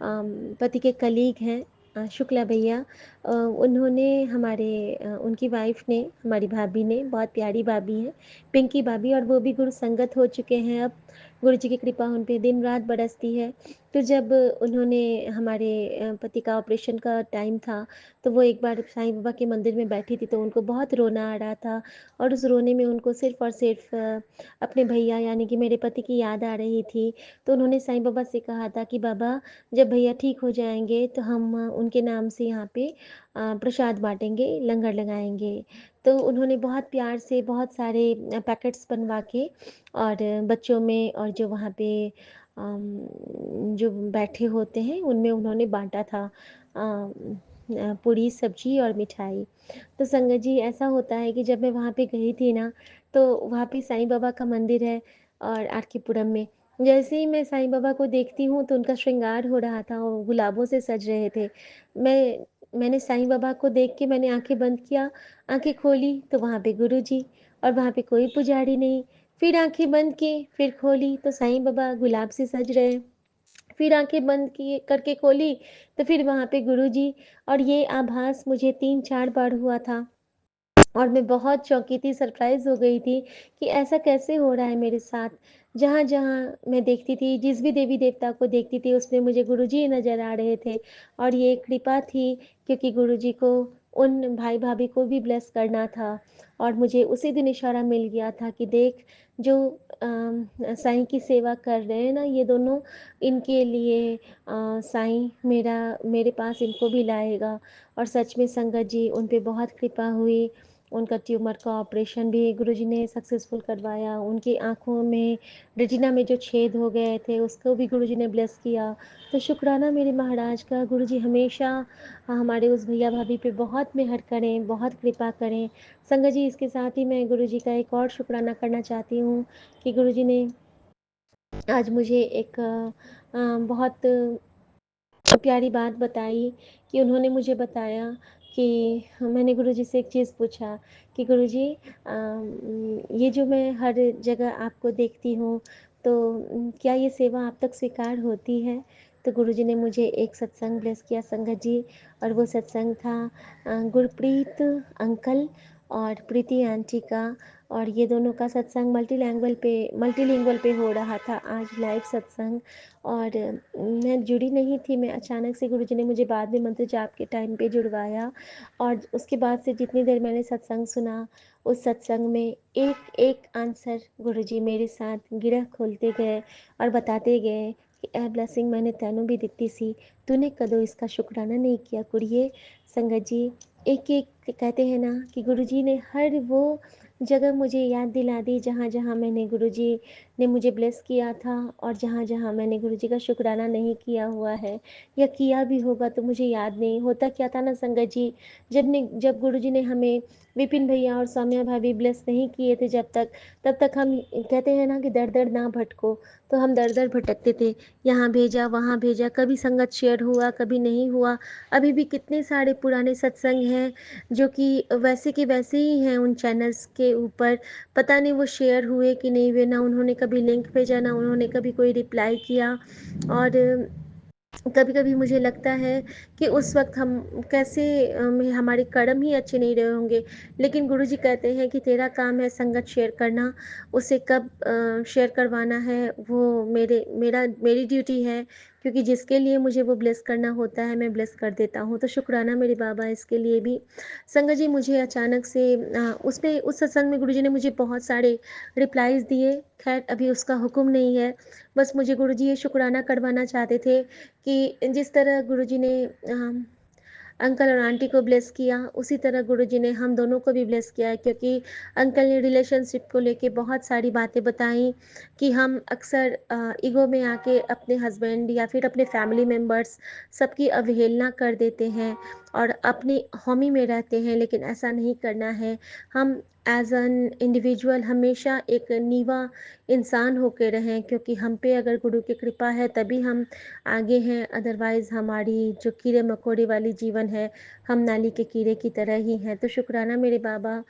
पति के कलीग हैं, शुक्ला भैया, उन्होंने उनकी वाइफ ने, हमारी भाभी ने, बहुत प्यारी भाभी हैं, पिंकी भाभी, और वो भी गुरु संगत हो चुके हैं अब। गुरु जी की कृपा उन पे दिन रात बरसती है। तो जब उन्होंने हमारे पति का ऑपरेशन का टाइम था, तो वो एक बार साईं बाबा के मंदिर में बैठी थी, तो उनको बहुत रोना आ रहा था और उस रोने में उनको सिर्फ़ और सिर्फ़ अपने भैया यानी कि मेरे पति की याद आ रही थी। तो उन्होंने साईं बाबा से कहा था कि बाबा, जब भैया ठीक हो जाएँगे तो हम उनके नाम से यहाँ पे प्रसाद बाँटेंगे, लंगर लगाएँगे। तो उन्होंने बहुत प्यार से बहुत सारे पैकेट्स बनवा के और बच्चों में और जो वहाँ पे जो बैठे होते हैं उनमें उन्होंने बाँटा था पूड़ी, सब्ज़ी और मिठाई। तो संगत जी, ऐसा होता है कि जब मैं वहाँ पे गई थी ना, तो वहाँ पे साईं बाबा का मंदिर है और आर के पुरम में। जैसे ही मैं साईं बाबा को देखती हूँ तो उनका श्रृंगार हो रहा था, वो गुलाबों से सज रहे थे। मैंने साईं बाबा को देख के मैंने आँखें बंद किया, आँखें खोली तो वहाँ पे गुरुजी और वहाँ पे कोई पुजारी नहीं। फिर आँखें बंद की, फिर खोली तो साईं बाबा गुलाब से सज रहे। फिर आँखें बंद किए करके खोली तो फिर वहाँ पे गुरुजी, और ये आभास मुझे 3-4 बार हुआ था। और मैं बहुत चौंकी थी, सरप्राइज़ हो गई थी कि ऐसा कैसे हो रहा है मेरे साथ। जहाँ-जहाँ मैं देखती थी, जिस भी देवी-देवता को देखती थी, उसमें मुझे गुरुजी नज़र आ रहे थे और ये कृपा थी क्योंकि गुरुजी को उन भाई-भाभी को भी ब्लेस करना था और मुझे उसी दिन इशारा मिल गया था कि देख, जो साईं की सेवा कर रहे हैं ना ये दोनों, इनके लिए साईं मेरे पास इनको भी लाएगा। और सच में संगत जी, उन पे बहुत कृपा हुई। उनका ट्यूमर का ऑपरेशन भी गुरुजी ने सक्सेसफुल करवाया। उनकी आँखों में, रेटिना में जो छेद हो गए थे, उसको भी गुरुजी ने ब्लेस किया। तो शुक्राना मेरे महाराज का, गुरुजी हमेशा हमारे उस भैया-भाभी पे बहुत मेहर करें, बहुत कृपा करें। संगत जी, इसके साथ ही मैं गुरुजी का एक और शुक्राना करना चाहती हूँ कि गुरुजी ने आज मुझे एक बहुत प्यारी बात बताई कि उन्होंने मुझे बताया कि मैंने गुरुजी से एक चीज़ पूछा कि गुरुजी, ये जो मैं हर जगह आपको देखती हूँ, तो क्या ये सेवा आप तक स्वीकार होती है? तो गुरुजी ने मुझे एक सत्संग ब्लेस किया संगत जी, और वो सत्संग था गुरप्रीत अंकल और प्रीति आंटी का, और ये दोनों का सत्संग मल्टीलिंगुअल पे हो रहा था आज लाइव सत्संग। और मैं जुड़ी नहीं थी, मैं अचानक से गुरुजी ने मुझे बाद में मंत्र जाप के टाइम पे जुड़वाया और उसके बाद से जितनी देर मैंने सत्संग सुना, उस सत्संग में एक-एक आंसर गुरुजी मेरे साथ गिरह खोलते गए और बताते गए कि ए ब्लेसिंग मैंने तैनू भी दित्ती सी, तूने कदों इसका शुकराना नहीं किया कुड़िए। संगत जी, एक-एक कहते हैं ना कि गुरुजी ने हर वो जगह मुझे याद दिला दी जहाँ-जहाँ मैंने गुरुजी ने मुझे ब्लेस किया था और जहाँ-जहाँ मैंने गुरुजी का शुक्राना नहीं किया हुआ है या किया भी होगा तो मुझे याद नहीं। होता क्या था ना संगत जी, जब गुरुजी ने हमें विपिन भैया और सौम्या भाभी ब्लेस नहीं किए थे तब तक हम कहते हैं ना कि दर-दर ना भटको, तो हम दर-दर भटकते थे। यहाँ भेजा, वहाँ भेजा, कभी संगत शेयर हुआ, कभी नहीं हुआ। अभी भी कितने सारे पुराने सत्संग हैं जो कि वैसे के वैसे ही हैं उन चैनल्स के ऊपर। पता नहीं वो शेयर हुए कि नहीं हुए, ना उन्होंने कभी लिंक भेजा, ना उन्होंने कभी कोई रिप्लाई किया। और कभी-कभी मुझे लगता है कि उस वक़्त हम कैसे में हमारे कर्म ही अच्छे नहीं रहे होंगे। लेकिन गुरुजी कहते हैं कि तेरा काम है संगत शेयर करना, उसे कब शेयर करवाना है वो मेरी ड्यूटी है, क्योंकि जिसके लिए मुझे वो ब्लेस करना होता है मैं ब्लेस कर देता हूँ। तो शुक्राना मेरे बाबा इसके लिए भी। संगत जी मुझे अचानक से उसमें उस सत्संग में गुरुजी ने मुझे बहुत सारे रिप्लाईज़ दिए, ख़ैर अभी उसका हुक्म नहीं है। बस मुझे गुरुजी ये शुक्राना करवाना चाहते थे कि जिस तरह गुरुजी ने अंकल और आंटी को ब्लेस किया, उसी तरह गुरुजी ने हम दोनों को भी ब्लेस किया है, क्योंकि अंकल ने रिलेशनशिप को लेके बहुत सारी बातें बताई कि हम अक्सर ईगो में आके अपने हस्बैंड या फिर अपने फैमिली मेंबर्स सबकी अवहेलना कर देते हैं और अपनी होमी में रहते हैं, लेकिन ऐसा नहीं करना है। हम एज़ एन इंडिविजुअल हमेशा एक नीवा इंसान होके रहें, क्योंकि हम पे अगर गुरु की कृपा है तभी हम आगे हैं, अदरवाइज़ हमारी जो कीड़े-मकोड़े वाली जीवन है, हम नाली के कीड़े की तरह ही हैं। तो शुक्राना मेरे बाबा,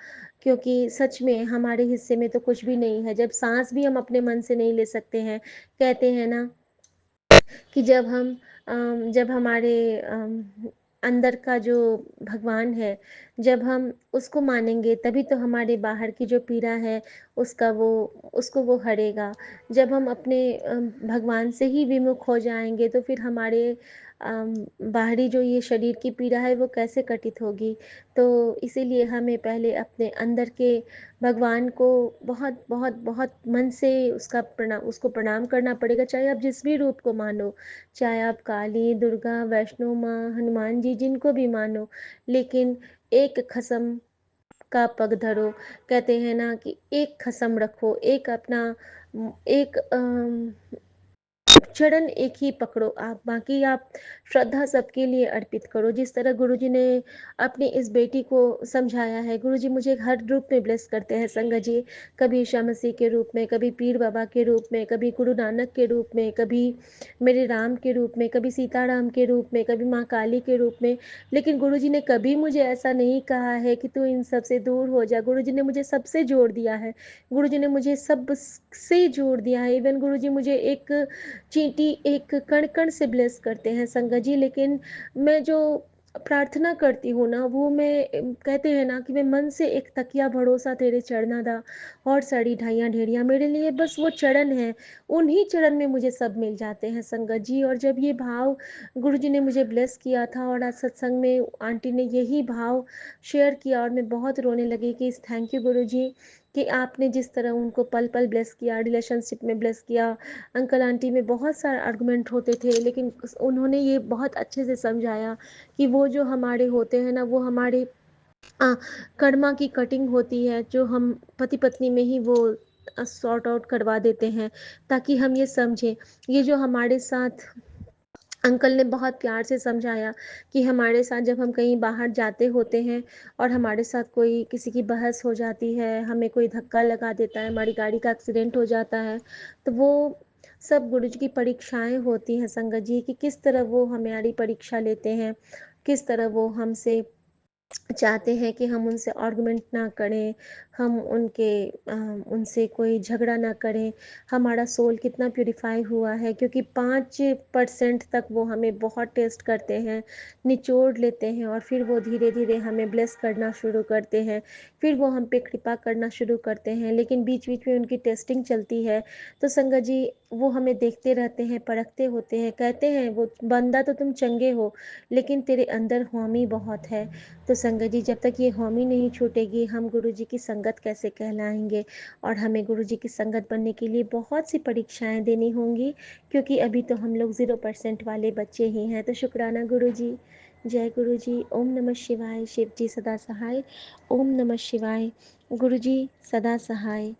क्योंकि सच में हमारे हिस्से में तो कुछ भी नहीं है। जब साँस भी हम अपने मन से नहीं ले सकते हैं, कहते हैं ना कि जब हमारे अंदर का जो भगवान है, जब हम उसको मानेंगे तभी तो हमारे बाहर की जो पीड़ा है उसको वो हरेगा। जब हम अपने भगवान से ही विमुख हो जाएँगे तो फिर हमारे बाहरी जो ये शरीर की पीड़ा है वो कैसे घटित होगी। तो इसीलिए हमें पहले अपने अंदर के भगवान को बहुत बहुत बहुत मन से उसको प्रणाम करना पड़ेगा, चाहे आप जिस भी रूप को मानो, चाहे आप काली, दुर्गा, वैष्णो माँ, हनुमान जी जिनको भी मानो, लेकिन एक कसम का पग धरो। कहते हैं ना कि एक कसम रखो, एक अपना एक चरण एक ही पकड़ो आप, बाकी आप श्रद्धा सबके लिए अर्पित करो। जिस तरह गुरुजी ने अपनी इस बेटी को समझाया है, गुरुजी मुझे हर रूप में ब्लेस करते हैं संगत जी। कभी ईसा मसीह के रूप में, कभी पीर बाबा के रूप में, कभी गुरु नानक के रूप में, कभी मेरे राम के रूप में, कभी सीताराम के रूप में, कभी माँ काली के रूप में। लेकिन गुरुजी ने कभी मुझे ऐसा नहीं कहा है कि तू इन सब से दूर हो जा। गुरुजी ने मुझे सबसे जोड़ दिया है। गुरुजी ने मुझे सबसे जोड़ दिया है। इवन गुरुजी मुझे एक चींटी एक कण-कण से ब्लेस करते हैं संगत जी, लेकिन मैं जो प्रार्थना करती हूँ ना, वो कहते हैं ना कि मैं मन से एक तकिया भरोसा तेरे चरना दा और साड़ी ढाइयाँ ढेरियाँ, मेरे लिए बस वो चरण हैं, उन्हीं चरण में मुझे सब मिल जाते हैं संगत जी। और जब ये भाव गुरुजी ने मुझे ब्लेस किया था और आज सत्संग में आंटी ने यही भाव शेयर किया और मैं बहुत रोने लगी कि थैंक यू गुरुजी कि आपने जिस तरह उनको पल-पल ब्लेस किया, रिलेशनशिप में ब्लेस किया। अंकल आंटी में बहुत सारे आर्गुमेंट होते थे, लेकिन उन्होंने ये बहुत अच्छे से समझाया कि वो जो हमारे होते हैं ना, वो हमारे अ, कर्मा की कटिंग होती है, जो हम पति पत्नी में ही वो सॉर्ट आउट करवा देते हैं, ताकि हम ये समझें। ये जो हमारे साथ अंकल ने बहुत प्यार से समझाया कि हमारे साथ जब हम कहीं बाहर जाते होते हैं और हमारे साथ कोई किसी की बहस हो जाती है, हमें कोई धक्का लगा देता है, हमारी गाड़ी का एक्सीडेंट हो जाता है, तो वो सब गुरुजी की परीक्षाएँ होती हैं संगत जी, कि किस तरह वो हमारी परीक्षा लेते हैं, किस तरह वो हमसे चाहते हैं कि हम उनसे आर्गुमेंट ना करें, हम उनसे कोई झगड़ा ना करें, हमारा सोल कितना प्यूरिफ़ाई हुआ है, क्योंकि 5% तक वो हमें बहुत टेस्ट करते हैं, निचोड़ लेते हैं और फिर वो धीरे-धीरे हमें ब्लेस करना शुरू करते हैं, फिर वो हम पे कृपा करना शुरू करते हैं, लेकिन बीच-बीच में उनकी टेस्टिंग चलती है। तो संगत जी, वो हमें देखते रहते हैं, परखते होते हैं, कहते हैं वो, "बंदा तो तुम चंगे हो, लेकिन तेरे अंदर हौमी बहुत है।" तो संगत जी, जब तक ये हौमी नहीं छूटेगी, हम गुरुजी की संगत कैसे कहलाएँगे? और हमें गुरुजी की संगत बनने के लिए बहुत सी परीक्षाएँ देनी होंगी, क्योंकि अभी तो हम लोग 0% वाले बच्चे ही हैं। तो शुक्राना गुरुजी। जय गुरुजी। ओम नमः शिवाय। शिव जी सदा सहाय। ओम नमः शिवाय। गुरुजी सदा सहाय।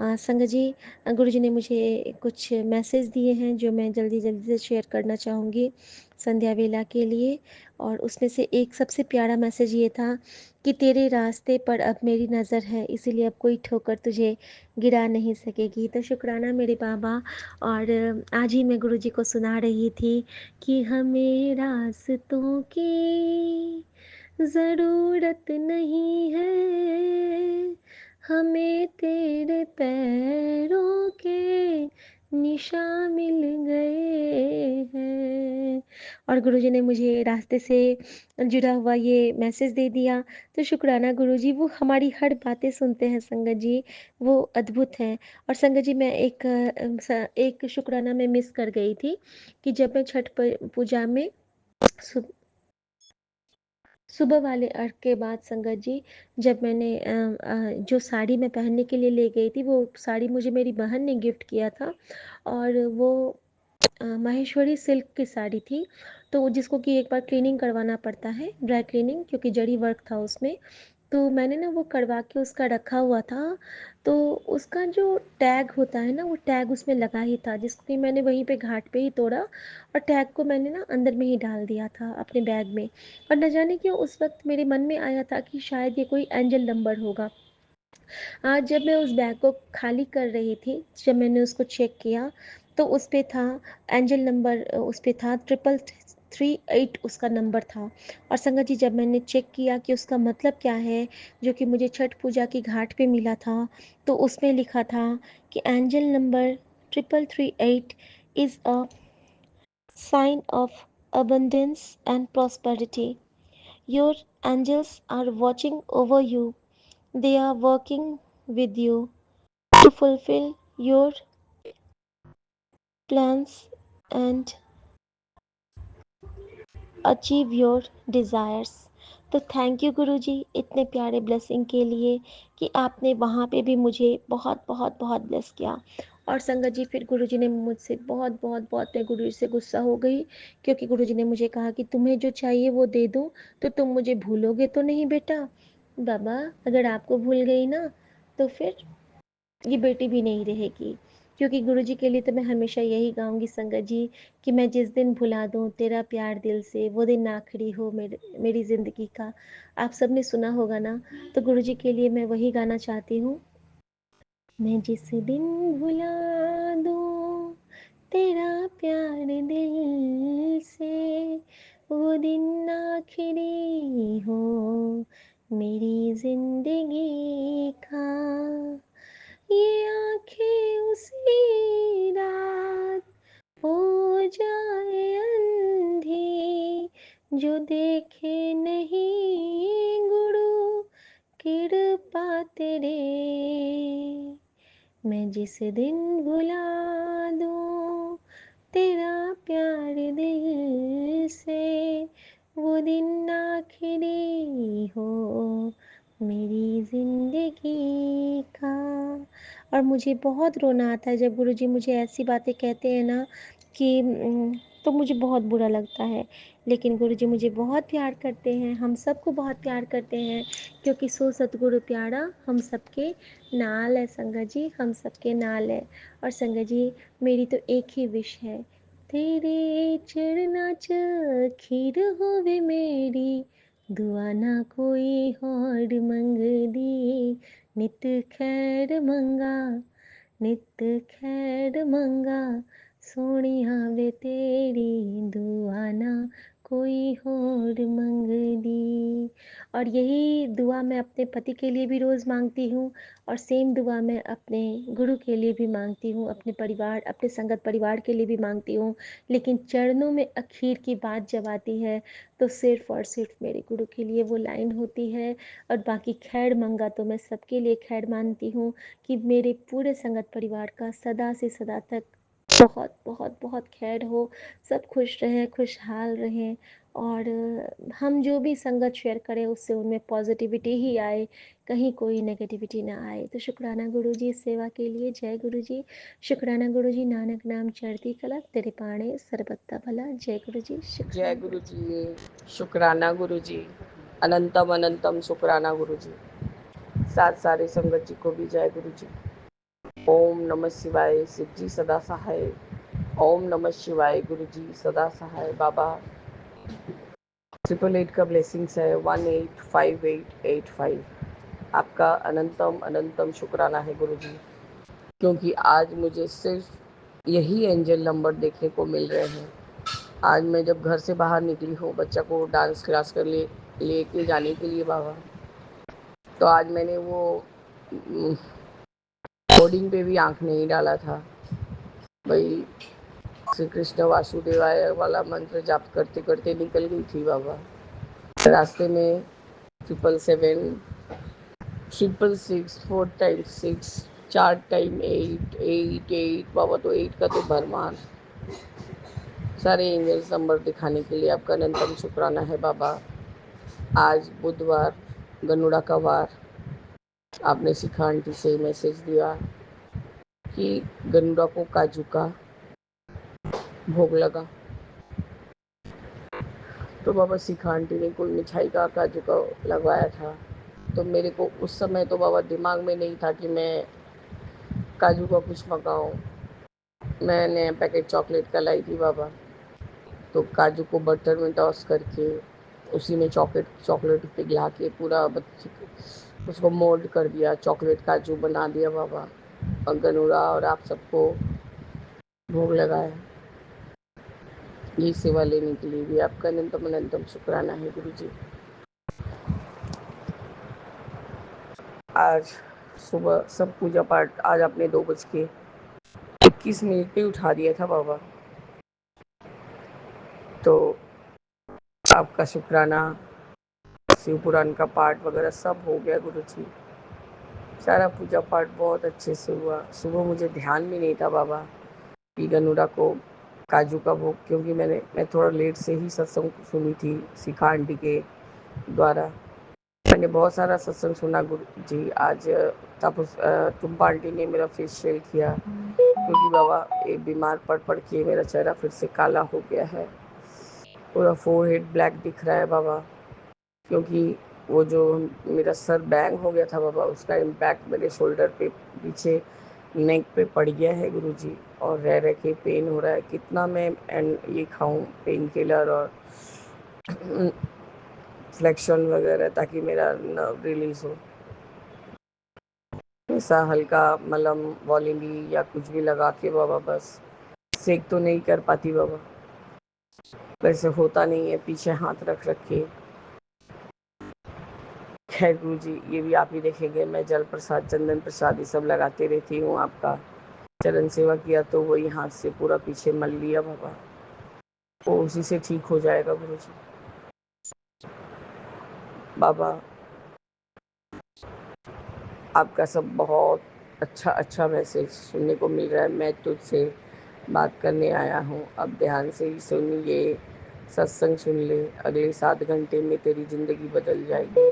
संगत जी, गुरुजी ने मुझे कुछ मैसेज दिए हैं जो मैं जल्दी-जल्दी से शेयर करना चाहूँगी संध्या वेला के लिए। और उसमें से एक सबसे प्यारा मैसेज ये था कि तेरे रास्ते पर अब मेरी नज़र है, इसीलिए अब कोई ठोकर तुझे गिरा नहीं सकेगी। तो शुक्राना मेरे बाबा। और आज ही मैं गुरुजी को सुना रही थी कि हमें रास्तों की ज़रूरत नहीं है, हमें तेरे पैरों के निशान मिल गए हैं। और गुरुजी ने मुझे रास्ते से जुड़ा हुआ ये मैसेज दे दिया। तो शुक्राना गुरुजी, वो हमारी हर बातें सुनते हैं संगत जी, वो अद्भुत हैं। और संगत जी, मैं एक शुक्राना मैं मिस कर गई थी कि जब मैं छठ पूजा में सु सुबह वाले अर्घ के बाद संगत जी, जब मैंने जो साड़ी मैं पहनने के लिए ले गई थी, वो साड़ी मुझे मेरी बहन ने गिफ्ट किया था। और वो माहेश्वरी सिल्क की साड़ी थी, तो जिसको कि एक बार क्लीनिंग करवाना पड़ता है, ड्राई क्लीनिंग, क्योंकि जरी वर्क था उसमें। तो मैंने ना वो करवा के उसका रखा हुआ था, तो उसका जो टैग होता है ना, वो टैग उसमें लगा ही था, जिसको कि मैंने वहीं पे घाट पे ही तोड़ा और टैग को मैंने ना अंदर में ही डाल दिया था अपने बैग में। और न जाने क्यों उस वक्त मेरे मन में आया था कि शायद ये कोई एंजल नंबर होगा। आज जब मैं उस बैग को खाली कर रही थी, जब मैंने उसको चेक किया, तो उस पे था एंजल नंबर, उस पे था 3338 उसका नंबर था। और संगत जी, जब मैंने चेक किया कि उसका मतलब क्या है, जो कि मुझे छठ पूजा की घाट पे मिला था, तो उसमें लिखा था कि angel number 3338 is a sign of abundance and prosperity. Your angels are watching over you. They are working with you to fulfill your plans and achieve your desires. तो थैंक यू गुरुजी, इतने प्यारे ब्लेसिंग के लिए कि आपने वहाँ पे भी मुझे बहुत बहुत बहुत ब्लेस किया। और संगत जी, फिर गुरुजी ने मुझसे बहुत बहुत बहुत, मैं गुरुजी से गुस्सा हो गई, क्योंकि गुरुजी ने मुझे कहा कि तुम्हें जो चाहिए वो दे दूँ, तो तुम मुझे भूलोगे तो नहीं बेटा। बाबा, अगर आपको भूल गई ना, तो फिर ये बेटी भी नहीं रहेगी। क्योंकि गुरुजी के लिए तो मैं हमेशा यही गाऊंगी संगत जी, कि मैं जिस दिन भुला दूं तेरा प्यार दिल से, वो दिन आखिरी हो मेरी ज़िंदगी का। आप सबने सुना होगा ना, तो गुरुजी के लिए मैं वही गाना चाहती हूँ। मैं जिस दिन भुला दूं तेरा प्यार दिल से, वो दिन आखिरी हो मेरी जिंदगी का। ये आंखें उसी रात हो जाए अंधी, जो देखे नहीं गुरु कृपा तेरे। मैं जिस दिन भुला दूं तेरा प्यार दिल से, वो दिन आखिरी हो मेरी ज़िंदगी का। और मुझे बहुत रोना आता है जब गुरुजी मुझे ऐसी बातें कहते हैं ना, कि तो मुझे बहुत बुरा लगता है। लेकिन गुरुजी मुझे बहुत प्यार करते हैं, हम सबको बहुत प्यार करते हैं, क्योंकि सो सतगुरु प्यारा हम सबके नाल है संगत जी, हम सबके नाल है। और संगत जी, मेरी तो एक ही विश है, तेरे चरना च खीर होवे मेरी, दुआ ना कोई होर मंगदी, नित खैर मंगा, नित खैर मंगा, सोनिया वे तेरी दुआ ना कोई होर मंगदी। और यही दुआ मैं अपने पति के लिए भी रोज़ मांगती हूँ, और सेम दुआ मैं अपने गुरु के लिए भी मांगती हूँ, अपने परिवार, अपने संगत परिवार के लिए भी मांगती हूँ। लेकिन चरणों में अखीर की बात जब आती है, तो सिर्फ और सिर्फ मेरे गुरु के लिए वो लाइन होती है। और बाकी खैर मंगा तो मैं सबके लिए खैर मानती हूँ, कि मेरे पूरे संगत परिवार का सदा से सदा तक बहुत बहुत बहुत खैर हो, सब खुश रहें, खुशहाल रहें। और हम जो भी संगत शेयर करें, उससे उनमें पॉजिटिविटी ही आए, कहीं कोई नेगेटिविटी ना आए। तो शुक्राना गुरुजी इस सेवा के लिए। जय गुरुजी। शुक्राना गुरुजी, नानक नाम चढ़ती कला, तेरे पाणे सरबत्ता भला। जय गुरुजी। जय शुक्राना गुरु गुरुजी। जी, शुक्राना गुरु जी, अनंतम अनंतम शुक्राना गुरु जी। साथ सारे संगत जी को भी जय गुरु जी। ओम नमः शिवाय, शिव जी सदा सहाय। ओम नमः शिवाय, गुरु जी सदा सहाय। बाबा 888 का ब्लेसिंग्स है, 185885। आपका अनंतम अनंतम शुक्राना है गुरु जी, क्योंकि आज मुझे सिर्फ यही एंजल नंबर देखने को मिल रहे हैं। आज मैं जब घर से बाहर निकली हूँ बच्चा को डांस क्लास कर लेके जाने के लिए बाबा, तो आज मैंने वो कोडिंग पे भी आंख नहीं डाला था भाई। श्री कृष्ण वासुदेवाय वाला मंत्र जाप करते करते निकल गई थी बाबा। रास्ते में 777, 666, 4 टाइम 6, 4 टाइम 8, 8 8 बाबा, तो 8 का तो भरमार। सारे एंजल्स नंबर दिखाने के लिए आपका अनंतम शुक्राना है बाबा। आज बुधवार, गनुड़ा का वार, आपने शिखा आंटी से मैसेज दिया कि गनुड़ा को काजू का भोग लगा। तो बाबा शिखा आंटी ने कोई मिठाई का काजू का लगवाया था। तो मेरे को उस समय तो बाबा दिमाग में नहीं था कि मैं काजू का कुछ मंगाऊँ। मैंने पैकेट चॉकलेट का लाई थी बाबा। तो काजू को बटर में टॉस करके उसी में चॉकलेट चॉकलेट पिघला के पूरा बच्चे उसको मोल्ड कर दिया, चॉकलेट काजू बना दिया बाबा, और गनुड़ा और आप सबको भोग लगाया। ये सेवा लेने के लिए भी आपका अनंतम अनंतम शुक्राना है गुरु जी। आज सुबह सब पूजा पाठ आज आपने 2:21 पे उठा दिया था बाबा। तो आपका शुक्राना, शिव पुराण का पाठ वगैरह सब हो गया गुरु जी। सारा पूजा पाठ बहुत अच्छे से हुआ। सुबह मुझे ध्यान भी नहीं था बाबा कि गनुड़ा को काजू का भोग, क्योंकि मैं थोड़ा लेट से ही सत्संग सुनी थी शिखा आंटी के द्वारा। मैंने बहुत सारा सत्संग सुना गुरु जी। आज टुम्पा आंटी ने मेरा फेशियल किया, क्योंकि बाबा ये बीमार पड़ पड़ के मेरा चेहरा फिर से काला हो गया है। पूरा फोरहेड ब्लैक दिख रहा है बाबा, क्योंकि वो जो मेरा सर बैंग हो गया था बाबा, उसका इम्पैक्ट मेरे शोल्डर पे पीछे नेक पे पड़ गया है गुरुजी। और रह रह के पेन हो रहा है। कितना मैं ये खाऊं पेन किलर और फ्लेक्शन वगैरह, ताकि मेरा नर्व रिलीज हो। ऐसा हल्का मलम वॉलिनी या कुछ भी लगा के बाबा, बस सेक तो नहीं कर पाती बाबा, वैसे होता नहीं है पीछे हाथ रख रख के। खैर गुरु जी, ये भी आप ही देखेंगे। मैं जल प्रसाद चंदन प्रसाद ये सब लगाते रहती हूँ। आपका चरण सेवा किया तो वही हाथ से पूरा पीछे मल लिया बाबा, वो उसी से ठीक हो जाएगा गुरु जी। बाबा आपका सब बहुत अच्छा अच्छा मैसेज सुनने को मिल रहा है। मैं तुझसे बात करने आया हूँ, अब ध्यान से ही सुनिए, सत्संग सुन ले। अगले 7 घंटे में तेरी ज़िंदगी बदल जाएगी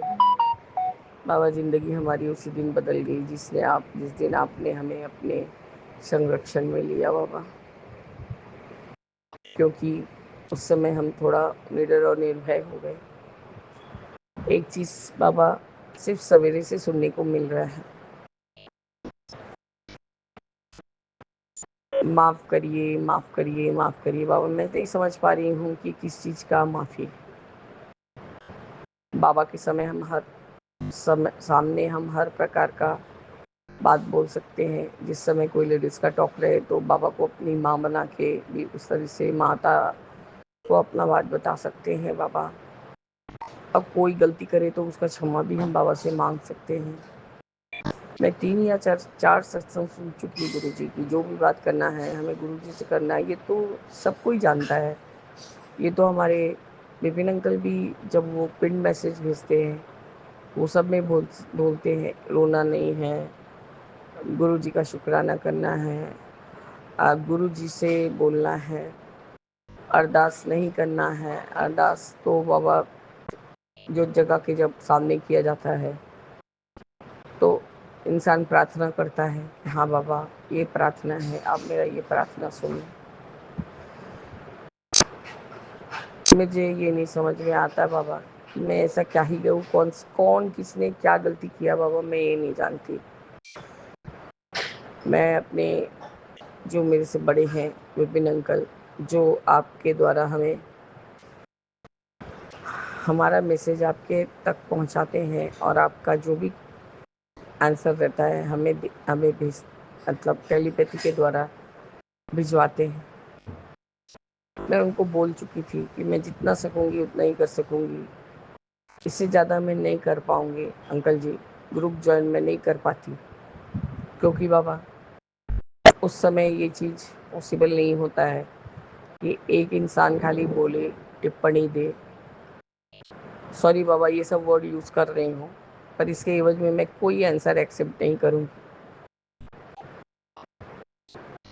बाबा। ज़िंदगी हमारी उसी दिन बदल गई जिस दिन आपने हमें अपने संरक्षण में लिया बाबा, क्योंकि उस समय हम थोड़ा निडर और निर्भय हो गए। एक चीज़ बाबा सिर्फ सवेरे से सुनने को मिल रहा है, माफ़ करिए माफ़ करिए माफ़ करिए बाबा। मैं नहीं समझ पा रही हूँ कि किस चीज़ का माफ़ी। बाबा के सामने हम हर प्रकार का बात बोल सकते हैं। जिस समय कोई लेडीज़ का टॉक रहे तो बाबा को अपनी माँ बना के भी उस तरह से माता को अपना बात बता सकते हैं बाबा। अब कोई गलती करे तो उसका क्षमा भी हम बाबा से मांग सकते हैं। मैं 3 या 4 सत्संग सुन चुकी हूँ गुरु जी की। जो भी बात करना है हमें गुरु जी से करना है, ये तो सब कोई जानता है। ये तो हमारे विपिन अंकल भी जब वो पिन मैसेज भेजते हैं वो सब में बोलते हैं, रोना नहीं है, गुरु जी का शुक्राना करना है, गुरु जी से बोलना है, अरदास नहीं करना है। अरदास तो बाबा जो जगह के जब सामने किया जाता है तो इंसान प्रार्थना करता है, हाँ बाबा ये प्रार्थना है, आप मेरा ये प्रार्थना सुनिए। मुझे ये नहीं समझ में आता बाबा, मैं ऐसा क्या ही गऊँ, कौन किसने क्या गलती किया बाबा, मैं ये नहीं जानती। मैं अपने जो मेरे से बड़े हैं विपिन अंकल, जो आपके द्वारा हमारा मैसेज आपके तक पहुंचाते हैं और आपका जो भी आंसर रहता है हमें भेज मतलब टेलीपैथी के द्वारा भिजवाते हैं। मैं उनको बोल चुकी थी कि मैं जितना सकूंगी उतना ही कर सकूंगी, इससे ज़्यादा मैं नहीं कर पाऊंगी अंकल जी। ग्रुप ज्वाइन मैं नहीं कर पाती, क्योंकि बाबा उस समय ये चीज़ पॉसिबल नहीं होता है। कि एक इंसान खाली बोले, टिप्पणी दे, सॉरी बाबा ये सब वर्ड यूज़ कर रही हूँ, पर इसके एवज में मैं कोई आंसर एक्सेप्ट नहीं करूँगी,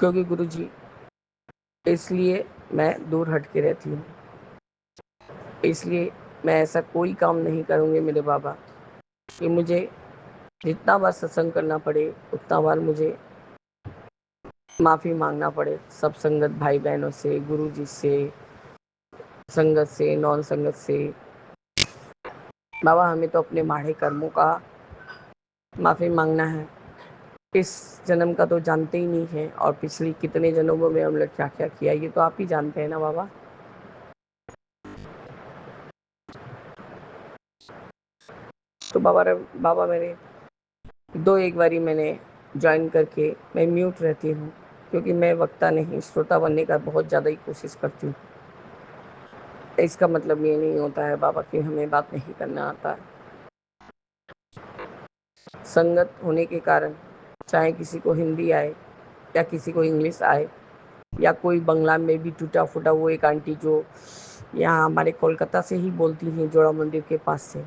क्योंकि गुरुजी इसलिए मैं दूर हट के रहती हूँ, इसलिए मैं ऐसा कोई काम नहीं करूँगी मेरे बाबा कि मुझे जितना बार सत्संग करना पड़े उतना बार मुझे माफ़ी मांगना पड़े सब संगत भाई बहनों से, गुरुजी से, संगत से, नॉन संगत से। बाबा हमें तो अपने माड़े कर्मों का माफ़ी मांगना है, इस जन्म का तो जानते ही नहीं है, और पिछली कितने जन्मों में हम लोग क्या क्या किया ये तो आप ही जानते हैं ना बाबा। तो बाबा मेरे एक बारी मैंने ज्वाइन करके मैं म्यूट रहती हूँ, क्योंकि मैं वक्ता नहीं श्रोता बनने का बहुत ज़्यादा ही कोशिश करती हूँ। इसका मतलब ये नहीं होता है बाबा कि हमें बात नहीं करना आता है। संगत होने के कारण चाहे किसी को हिंदी आए या किसी को इंग्लिश आए या कोई बंगला में भी टूटा फूटा, वो एक आंटी जो यहाँ हमारे कोलकाता से ही बोलती हैं, जोड़ा मंदिर के पास से,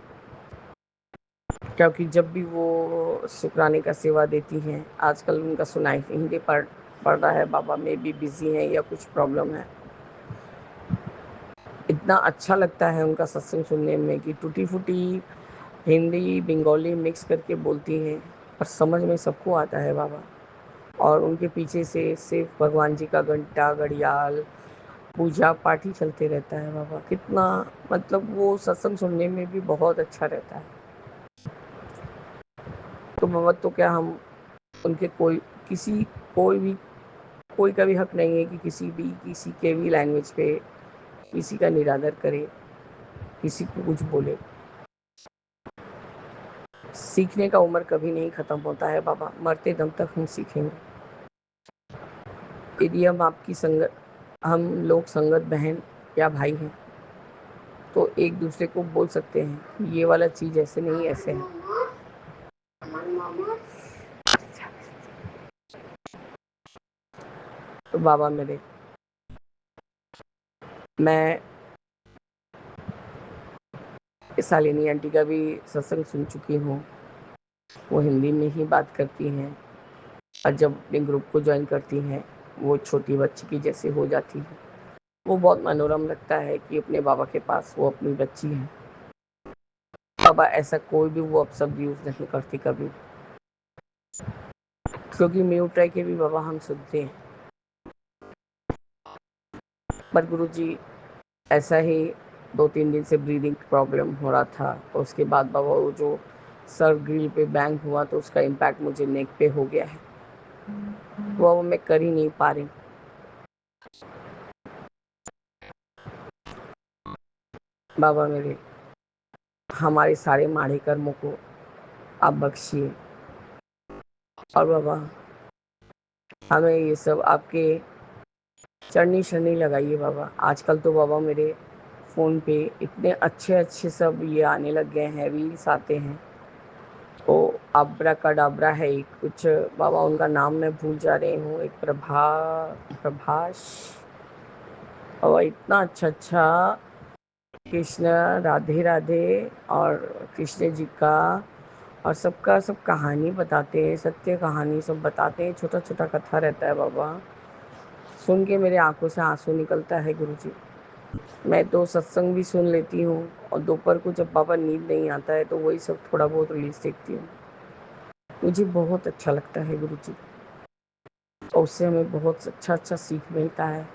क्योंकि जब भी वो शुक्राने का सेवा देती हैं, आजकल उनका सुनाई हिंदी पढ़ रहा है बाबा, में भी बिजी हैं या कुछ प्रॉब्लम है। इतना अच्छा लगता है उनका सत्संग सुनने में कि टूटी फूटी हिंदी बंगाली मिक्स करके बोलती हैं, पर समझ में सबको आता है बाबा। और उनके पीछे से सिर्फ भगवान जी का घंटा घड़ियाल पूजा पाठ ही चलते रहता है बाबा। कितना मतलब वो सत्संग सुनने में भी बहुत अच्छा रहता है। तो बाबा तो क्या हम उनके कोई का भी हक नहीं है कि किसी के भी लैंग्वेज पे किसी का निरादर करे, किसी को कुछ बोले। सीखने का उम्र कभी नहीं ख़त्म होता है बाबा, मरते दम तक हम सीखेंगे। यदि हम लोग संगत बहन या भाई हैं तो एक दूसरे को बोल सकते हैं ये वाला चीज़ ऐसे नहीं ऐसे है। तो बाबा मेरे, मैं शालिनी आंटी का भी सत्संग सुन चुकी हूँ, वो हिंदी में ही बात करती हैं, और जब अपने ग्रुप को ज्वाइन करती हैं वो छोटी बच्ची की जैसे हो जाती है। वो बहुत मनोरम लगता है कि अपने बाबा के पास वो अपनी बच्ची है। बाबा ऐसा कोई भी वो अपशब्द यूज़ नहीं करती कभी, क्योंकि म्यूट रह के भी बाबा हम सुनते हैं। पर गुरुजी ऐसा ही 2-3 दिन से ब्रीदिंग प्रॉब्लम हो रहा था, और उसके बाद बाबा वो जो सर ग्रिल पे बैंग हुआ तो उसका इम्पैक्ट मुझे नेक पे हो गया है, वो मैं कर ही नहीं पा रही। बाबा मेरे, हमारे सारे माड़े कर्मों को आप बख्शिए, और बाबा हमें ये सब आपके चरनी शरनी लगाइए बाबा। आजकल तो बाबा मेरे फ़ोन पे इतने अच्छे अच्छे सब ये आने लग गए हैं, रील्स आते हैं। वो अब्रा कडाब्रा है एक कुछ, बाबा उनका नाम मैं भूल जा रही हूँ, एक प्रभाष, और इतना अच्छा अच्छा कृष्ण राधे राधे और कृष्ण जी का और सबका सब कहानी बताते हैं, सत्य कहानी सब बताते हैं, छोटा छोटा कथा रहता है बाबा। सुन के मेरे आंखों से आंसू निकलता है गुरुजी। मैं तो सत्संग भी सुन लेती हूँ, और दोपहर को जब बाबा नींद नहीं आता है तो वही सब थोड़ा बहुत रील्स देखती हूँ। मुझे बहुत अच्छा लगता है गुरुजी, और उससे हमें बहुत अच्छा अच्छा सीख मिलता है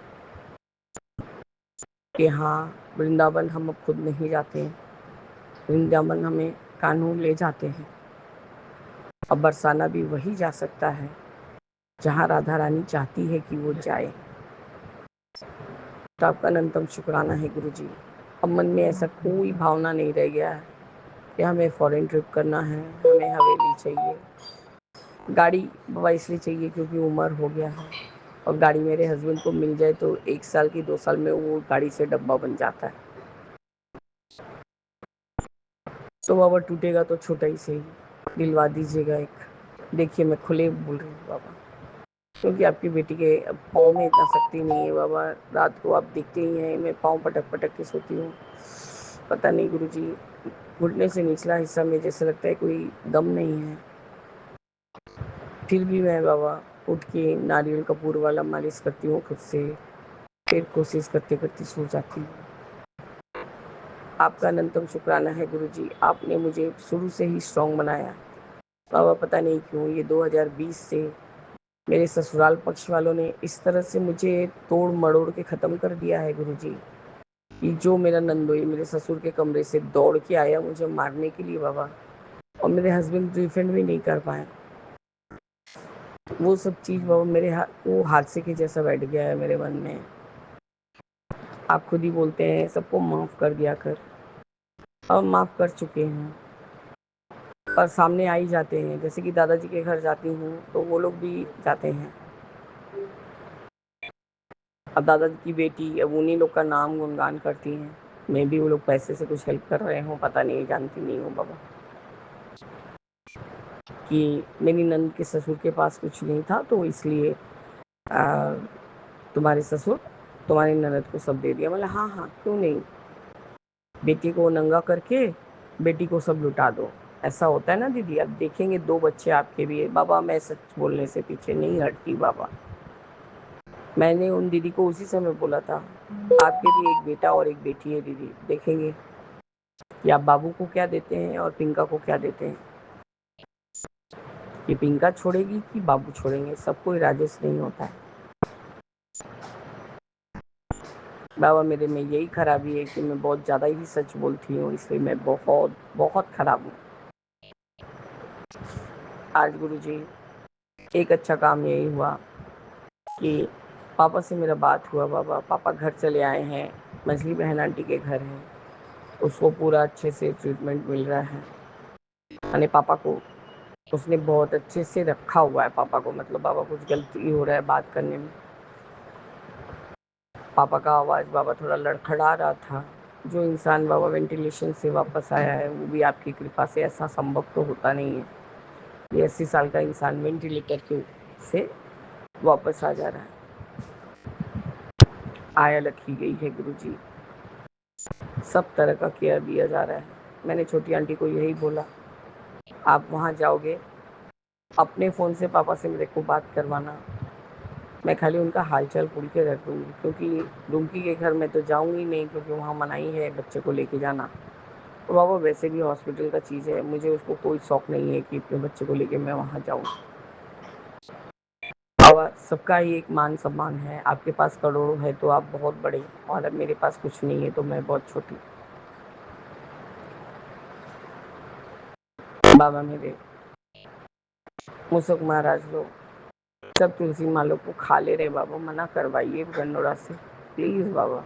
कि हाँ, वृंदावन हम अब खुद नहीं जाते हैं, वृंदावन हमें कानून ले जाते हैं। अब बरसाना भी वही जा सकता है जहाँ राधा रानी चाहती है कि वो जाए। तो आपका अनंतम शुक्राना है गुरुजी। अब मन में ऐसा कोई भावना नहीं रह गया है कि हमें फॉरेन ट्रिप करना है, हमें हवेली चाहिए। गाड़ी बाबा इसलिए चाहिए क्योंकि उम्र हो गया है, और गाड़ी मेरे हस्बैंड को मिल जाए तो 1 साल की 2 साल में वो गाड़ी से डब्बा बन जाता है। तो बाबा टूटेगा तो छोटा ही सही, दिलवा दीजिएगा एक। देखिए मैं खुले बोल रही हूँ बाबा। क्योंकि आपकी बेटी के पाँव में इतना शक्ति नहीं है बाबा। रात को आप दिखते ही हैं, मैं पाँव पटक पटक के सोती हूँ। पता नहीं गुरुजी, घुटने से निचला हिस्सा में जैसे लगता है कोई दम नहीं है। फिर भी मैं बाबा उठ के नारियल कपूर वाला मालिश करती हूँ खुद से, फिर कोशिश करते करते सो जाती हूँ। आपका अनंतम शुक्राना है गुरुजी, आपने मुझे शुरू से ही स्ट्रांग बनाया। बाबा पता नहीं क्यों ये 2020 से मेरे ससुराल पक्ष वालों ने इस तरह से मुझे तोड़ मड़ोड़ के ख़त्म कर दिया है गुरुजी, कि जो मेरा नंदोई मेरे ससुर के कमरे से दौड़ के आया मुझे मारने के लिए बाबा, और मेरे हस्बैंड डिफेंड भी नहीं कर पाए। वो सब चीज़ बाबा मेरे वो हादसे के जैसा बैठ गया है मेरे मन में। आप खुद ही बोलते हैं सबको माफ़ कर दिया कर, अब माफ़ कर चुके हैं, पर सामने आ ही जाते हैं। जैसे कि दादाजी के घर जाती हूँ तो वो लोग भी जाते हैं। अब दादाजी की बेटी अब उन्हीं लोग का नाम गुणगान करती हैं। मैं भी वो लोग पैसे से कुछ हेल्प कर रहे हूँ, पता नहीं, जानती नहीं हूँ बाबा, कि मेरी नंद के ससुर के पास कुछ नहीं था तो इसलिए तुम्हारे ससुर तुम्हारी ननद को सब दे दिया। बोला हाँ हाँ क्यों नहीं, बेटी को नंगा करके बेटी को सब लुटा दो। ऐसा होता है ना दीदी, अब देखेंगे 2 बच्चे आपके भी है बाबा, मैं सच बोलने से पीछे नहीं हटती बाबा। मैंने उन दीदी को उसी समय बोला था आपके भी एक बेटा और एक बेटी है दीदी, देखेंगे कि आप बाबू को क्या देते हैं और पिंका को क्या देते हैं। ये पिंका छोड़ेगी कि बाबू छोड़ेंगे, सब कोई राजेश नहीं होता है बाबा। मेरे में यही खराबी है कि मैं बहुत ज़्यादा ही सच बोलती हूँ, इसलिए मैं बहुत बहुत खराब हूँ। आज गुरुजी एक अच्छा काम यही हुआ कि पापा से मेरा बात हुआ बाबा। पापा घर चले आए हैं, मछली बहन आंटी के घर है, उसको पूरा अच्छे से ट्रीटमेंट मिल रहा है। यानी पापा को उसने बहुत अच्छे से रखा हुआ है पापा को, मतलब पापा कुछ गलती हो रहा है बात करने में, पापा का आवाज़ बाबा थोड़ा लड़खड़ा रहा था। जो इंसान बाबा वेंटिलेशन से वापस आया है वो भी आपकी कृपा से, ऐसा संभव तो होता नहीं है ये 80 साल का इंसान वेंटिलेटर के से वापस आ जा रहा है। आया रखी गई है गुरुजी, सब तरह का केयर दिया जा रहा है। मैंने छोटी आंटी को यही बोला, आप वहाँ जाओगे अपने फ़ोन से पापा से मेरे को बात करवाना, मैं खाली उनका हालचाल पूछ के रख दूँगी, क्योंकि रुमकी के घर में तो जाऊँगी नहीं क्योंकि वहाँ मनाही है बच्चे को लेके जाना। और बाबा वैसे भी हॉस्पिटल का चीज़ है, मुझे उसको कोई शौक नहीं है कि अपने बच्चे को लेके मैं वहाँ जाऊँ। बाबा सबका ही एक मान सम्मान है, आपके पास करोड़ों है तो आप बहुत बड़े, और अब मेरे पास कुछ नहीं है तो मैं बहुत छोटी। बाबा मेरे मुसक महाराज लोग सब तुलसी मालों को खा ले रहे बाबा, मना करवाइए गन्नौरा से प्लीज़ बाबा।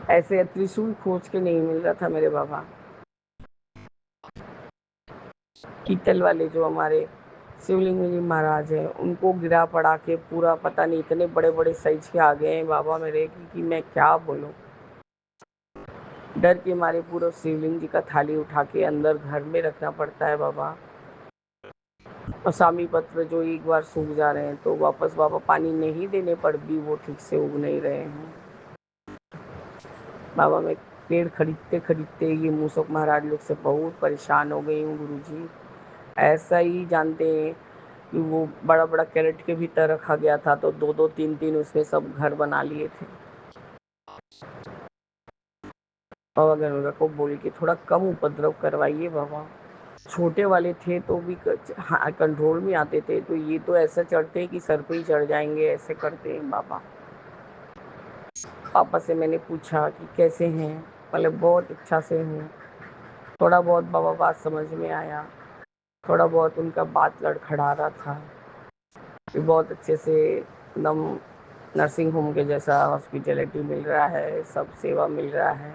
ऐसे त्रिशूल खोज के नहीं मिल रहा था मेरे बाबा। पीतल वाले जो हमारे शिवलिंग जी महाराज हैं उनको गिरा पड़ा के पूरा, पता नहीं इतने बड़े बड़े साइज के आ गए हैं बाबा मेरे कि मैं क्या बोलूँ। डर के मारे पूरा शिवलिंग जी का थाली उठा के अंदर घर में रखना पड़ता है बाबा। और सामी पत्र जो एक बार सूख जा रहे हैं तो वापस बाबा पानी नहीं देने पर भी वो ठीक से उग नहीं रहे हैं बाबा। मैं पेड़ खरीदते खरीदते ये मूसक महाराज लोग से बहुत परेशान हो गई हूँ गुरुजी। ऐसा ही जानते हैं कि वो बड़ा बड़ा कैरेट के भीतर रखा गया था तो 2-2 3-3 उसमें सब घर बना लिए थे। बाबा गंगा को बोल के थोड़ा कम उपद्रव करवाइए बाबा। छोटे वाले थे तो भी हाँ कंट्रोल में आते थे, तो ये तो ऐसा चढ़ते हैं कि सर पे ही चढ़ जाएंगे, ऐसे करते हैं बाबा। पापा से मैंने पूछा कि कैसे हैं, मतलब बहुत अच्छा से हूँ। थोड़ा बहुत बाबा बात समझ में आया, थोड़ा बहुत उनका बात लड़खड़ा रहा था। भी बहुत अच्छे से एकदम नर्सिंग होम के जैसा हॉस्पिटैलिटी मिल रहा है, सब सेवा मिल रहा है।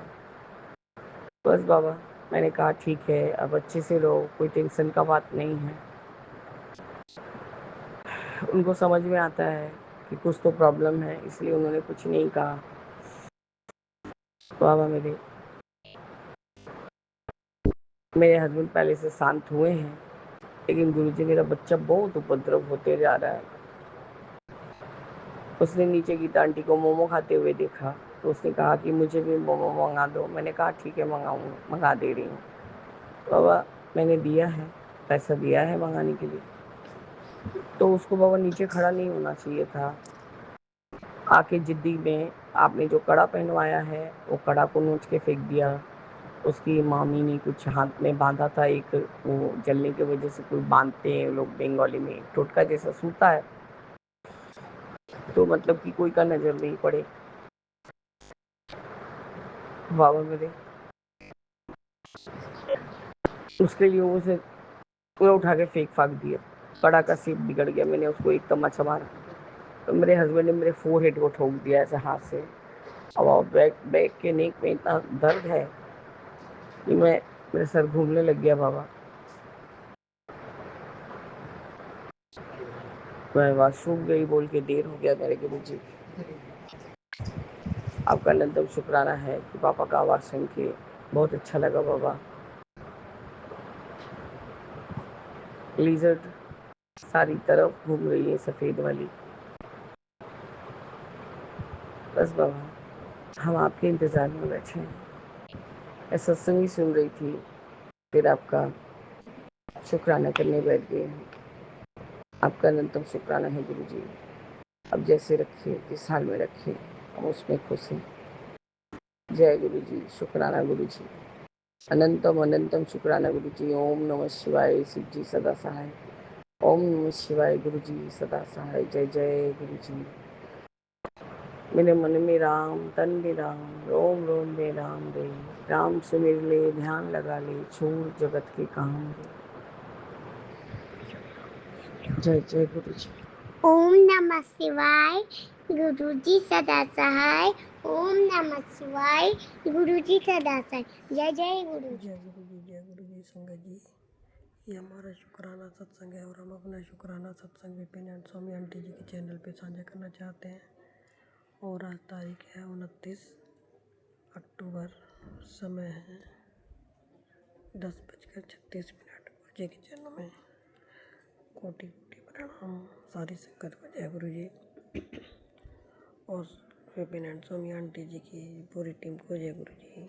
बस बाबा मैंने कहा ठीक है अब अच्छे से रहो, कोई टेंशन का बात नहीं है। उनको समझ में आता है कि कुछ तो प्रॉब्लम है, इसलिए उन्होंने कुछ नहीं कहा। बाबा मेरे हस्बैंड पहले से शांत हुए हैं, लेकिन गुरुजी मेरा बच्चा बहुत उपद्रव होते जा रहा है। उसने नीचे गीता आंटी को मोमो खाते हुए देखा तो उसने कहा कि मुझे भी मोमो मंगा दो। मैंने कहा ठीक है मंगा दे रही हूँ। बाबा मैंने दिया है, पैसा दिया है मंगाने के लिए, तो उसको बाबा नीचे खड़ा नहीं होना चाहिए था। आके जिद्दी में आपने जो कड़ा पहनवाया है वो कड़ा को नोच के फेंक दिया। उसकी मामी ने कुछ हाथ में बांधा था, एक वो जलने की वजह से कोई बांधते हैं लोग बंगाली में, टोटका जैसा सूता है, तो मतलब कि कोई का नजर नहीं पड़े। बाबा मेरे उसके लिए उसे पूरा उठा के फेंक फाक दिया। कड़ा का सीप बिगड़ गया। मैंने उसको एक तमाचा मारा तो मेरे हस्बैंड ने मेरे फोरहेड को ठोक दिया ऐसे हाथ से। अब बैक बैक के नेक में इतना दर्द है कि मेरे सर घूमने लग गया बाबा। मैं वॉशरूम गई बोल के देर हो गया मेरे गुरु जी। आपका अनंतम शुक्राना है कि पापा का आवाज़ सुन के बहुत अच्छा लगा बाबा। लिजर्ड सारी तरफ घूम रही है सफ़ेद वाली। बस बाबा हम आपके इंतज़ार में बैठे हैं। मैं सत्संग ही सुन रही थी, फिर आपका शुक्राना करने बैठ गए हैं। आपका अनंतम शुक्राना है गुरु जी। अब जैसे रखिए, जिस हाल में रखिए, हम उसमें खुश हैं। जय गुरु जी। शुक्राना गुरु जी। अनंतम अनंतम शुक्राना गुरु जी। ओम नमः शिवाय। शिव जी सदा सहाय। ओम नमः शिवाय। गुरु जी सदा सहाय। जय जय गुरु जी। मेरे मन में राम, तन में राम, रोम रोम में राम रे। राम सुमिर ले, ध्यान लगा ले, छोड़ जगत के काम रे। जय जय गुरु जी। ओम नमः शिवाय। गुरु जी सदा सहाय। ओम नमः शिवाय। गुरु जी सदा सहाय। जय जय गुरु जी। जय गुरु जी। जय गुरु जी। संगत जी, ये हमारा शुक्राना सत्संग है और हम अपना शुक्राना सत्संग विपिन एंड स्वामी आंटी जी के चैनल पे साझा करना चाहते हैं। और आज तारीख है 29 अक्टूबर। समय है 10:36। गुरु जी के चरणों में कोटि कोटि प्रणाम। सारी संगत को जय गुरु जी और विपिन एंड स्वामी आंटी जी की पूरी टीम को जय गुरु जी।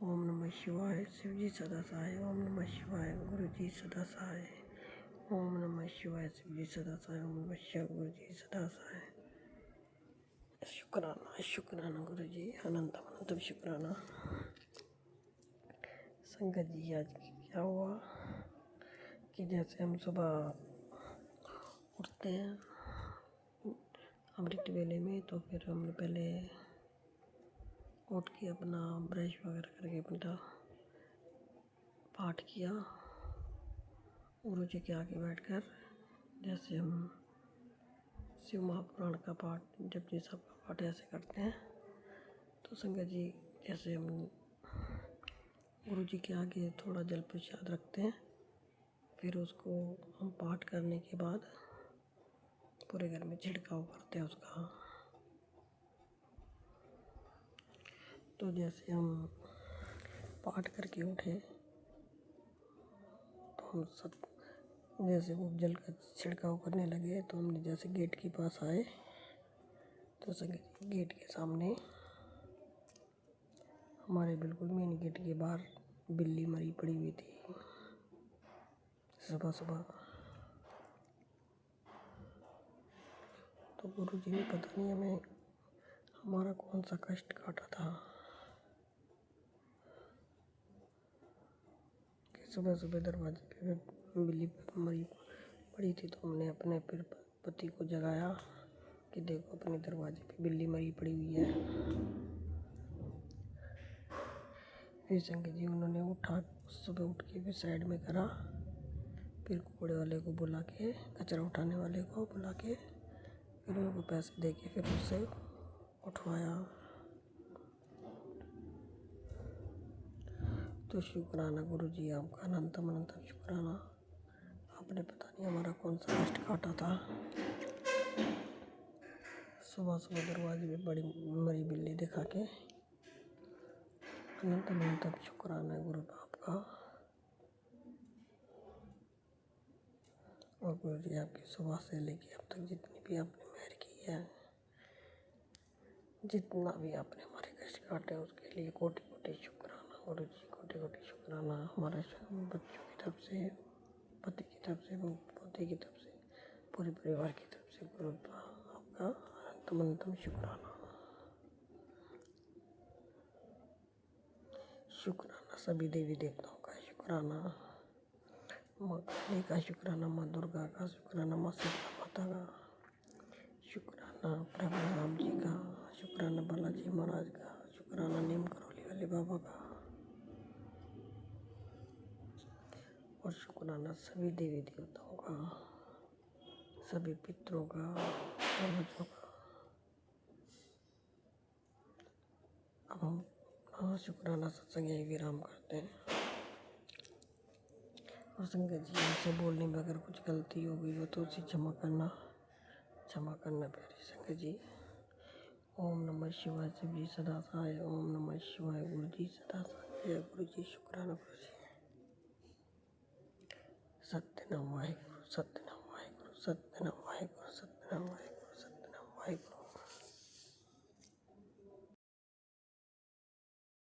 ओम नमः शिवाय। शिव जी सदा सहाय। ओम नमः शिवाय। गुरु जी सदा सहाय। ओम नमः शिवाय। शिव जी सदा सहाय। ओम नमः शिवाय। गुरु जी सदा सहाय। शुक्राना शुक्राना गुरु जी। अनंतम अनंतम शुक्राना। संगत जी आज क्या हुआ कि जैसे हम सुबह उठते हैं अमृत वेले में, तो फिर हमने पहले उठ के अपना ब्रश वगैरह करके अपना पाठ किया। गुरु जी के आगे बैठकर जैसे हम शिव महापुराण का पाठ, जपजी साहब का पाठ ऐसे करते हैं, तो संगत जी जैसे हम गुरु जी के आगे थोड़ा जल प्रसाद रखते हैं, फिर उसको हम पाठ करने के बाद पूरे घर में छिड़काव करते हैं उसका। तो जैसे हम पाठ करके उठे तो हम सब जैसे वो जल का छिड़काव करने लगे, तो हमने जैसे गेट के पास आए तो संगत गेट के सामने हमारे बिल्कुल मेन गेट के बाहर बिल्ली मरी पड़ी हुई थी सुबह सुबह। तो गुरु जी ने पता नहीं हमें हमारा कौन सा कष्ट काटा था कि सुबह सुबह दरवाजे पे बिल्ली मरी पड़ी थी। तो हमने अपने फिर पति को जगाया कि देखो अपने दरवाजे पे बिल्ली मरी पड़ी हुई है। फिर संगत जी उन्होंने उठा, सुबह उठ के फिर साइड में करा, फिर कूड़े वाले को बुला के, कचरा उठाने वाले को बुला के, फिर उनको पैसे दे के फिर उससे उठवाया। तो शुक्राना गुरु जी आपका अनंतम अनंतम शुक्राना। आपने पता नहीं हमारा कौन सा कष्ट काटा था। सुबह सुबह दरवाजे में बड़ी मरी बिल्ली दिखा के अनंतम अनंतम शुक्राना गुरु आपका। और गुरु जी आपकी सुबह से लेके अब तक जितनी भी आपने मेहर की है, जितना भी आपने हमारे कष्ट काटे उसके लिए कोटि कोटि शुक्राना गुरु जी, कोटि कोटि शुक्राना। हमारे बच्चों की तरफ से, पति की तरफ से, पोते की तरफ से, पूरे परिवार की तरफ से गुरु आपका अनंतम अनंतम शुक्राना। शुक्राना सभी देवी देवताओं का शुक्राना, माँ काली का शुक्राना, माँ दुर्गा का शुक्राना, माँ शीतला माता का शुक्राना, प्रभु राम जी का शुक्राना, बालाजी महाराज का शुक्राना, नीम करौली वाले बाबा का, और शुक्राना सभी देवी देवताओं का, सभी पितरों का, पूर्वजों का। अब हम अपना शुक्राना सत्संग यही विराम करते हैं। और संगत जी, हमसे बोलने में अगर कुछ गलती हो गई हो तो उसे क्षमा करना प्यारी संगत जी। ओम नमः शिवाय, शिव जी सदा सहाय। ओम नमः शिवाय, गुरु जी सदा सहाय। जय गुरु जी, शुक्राना गुरु जी। सत्यनाम वाहेगुरु, सत्यनाम वाहेगुरु, सत्यनाम वाहेगुरु, सत्यनाम वाहेगुरु, सत्यनाम वाहेगुरु।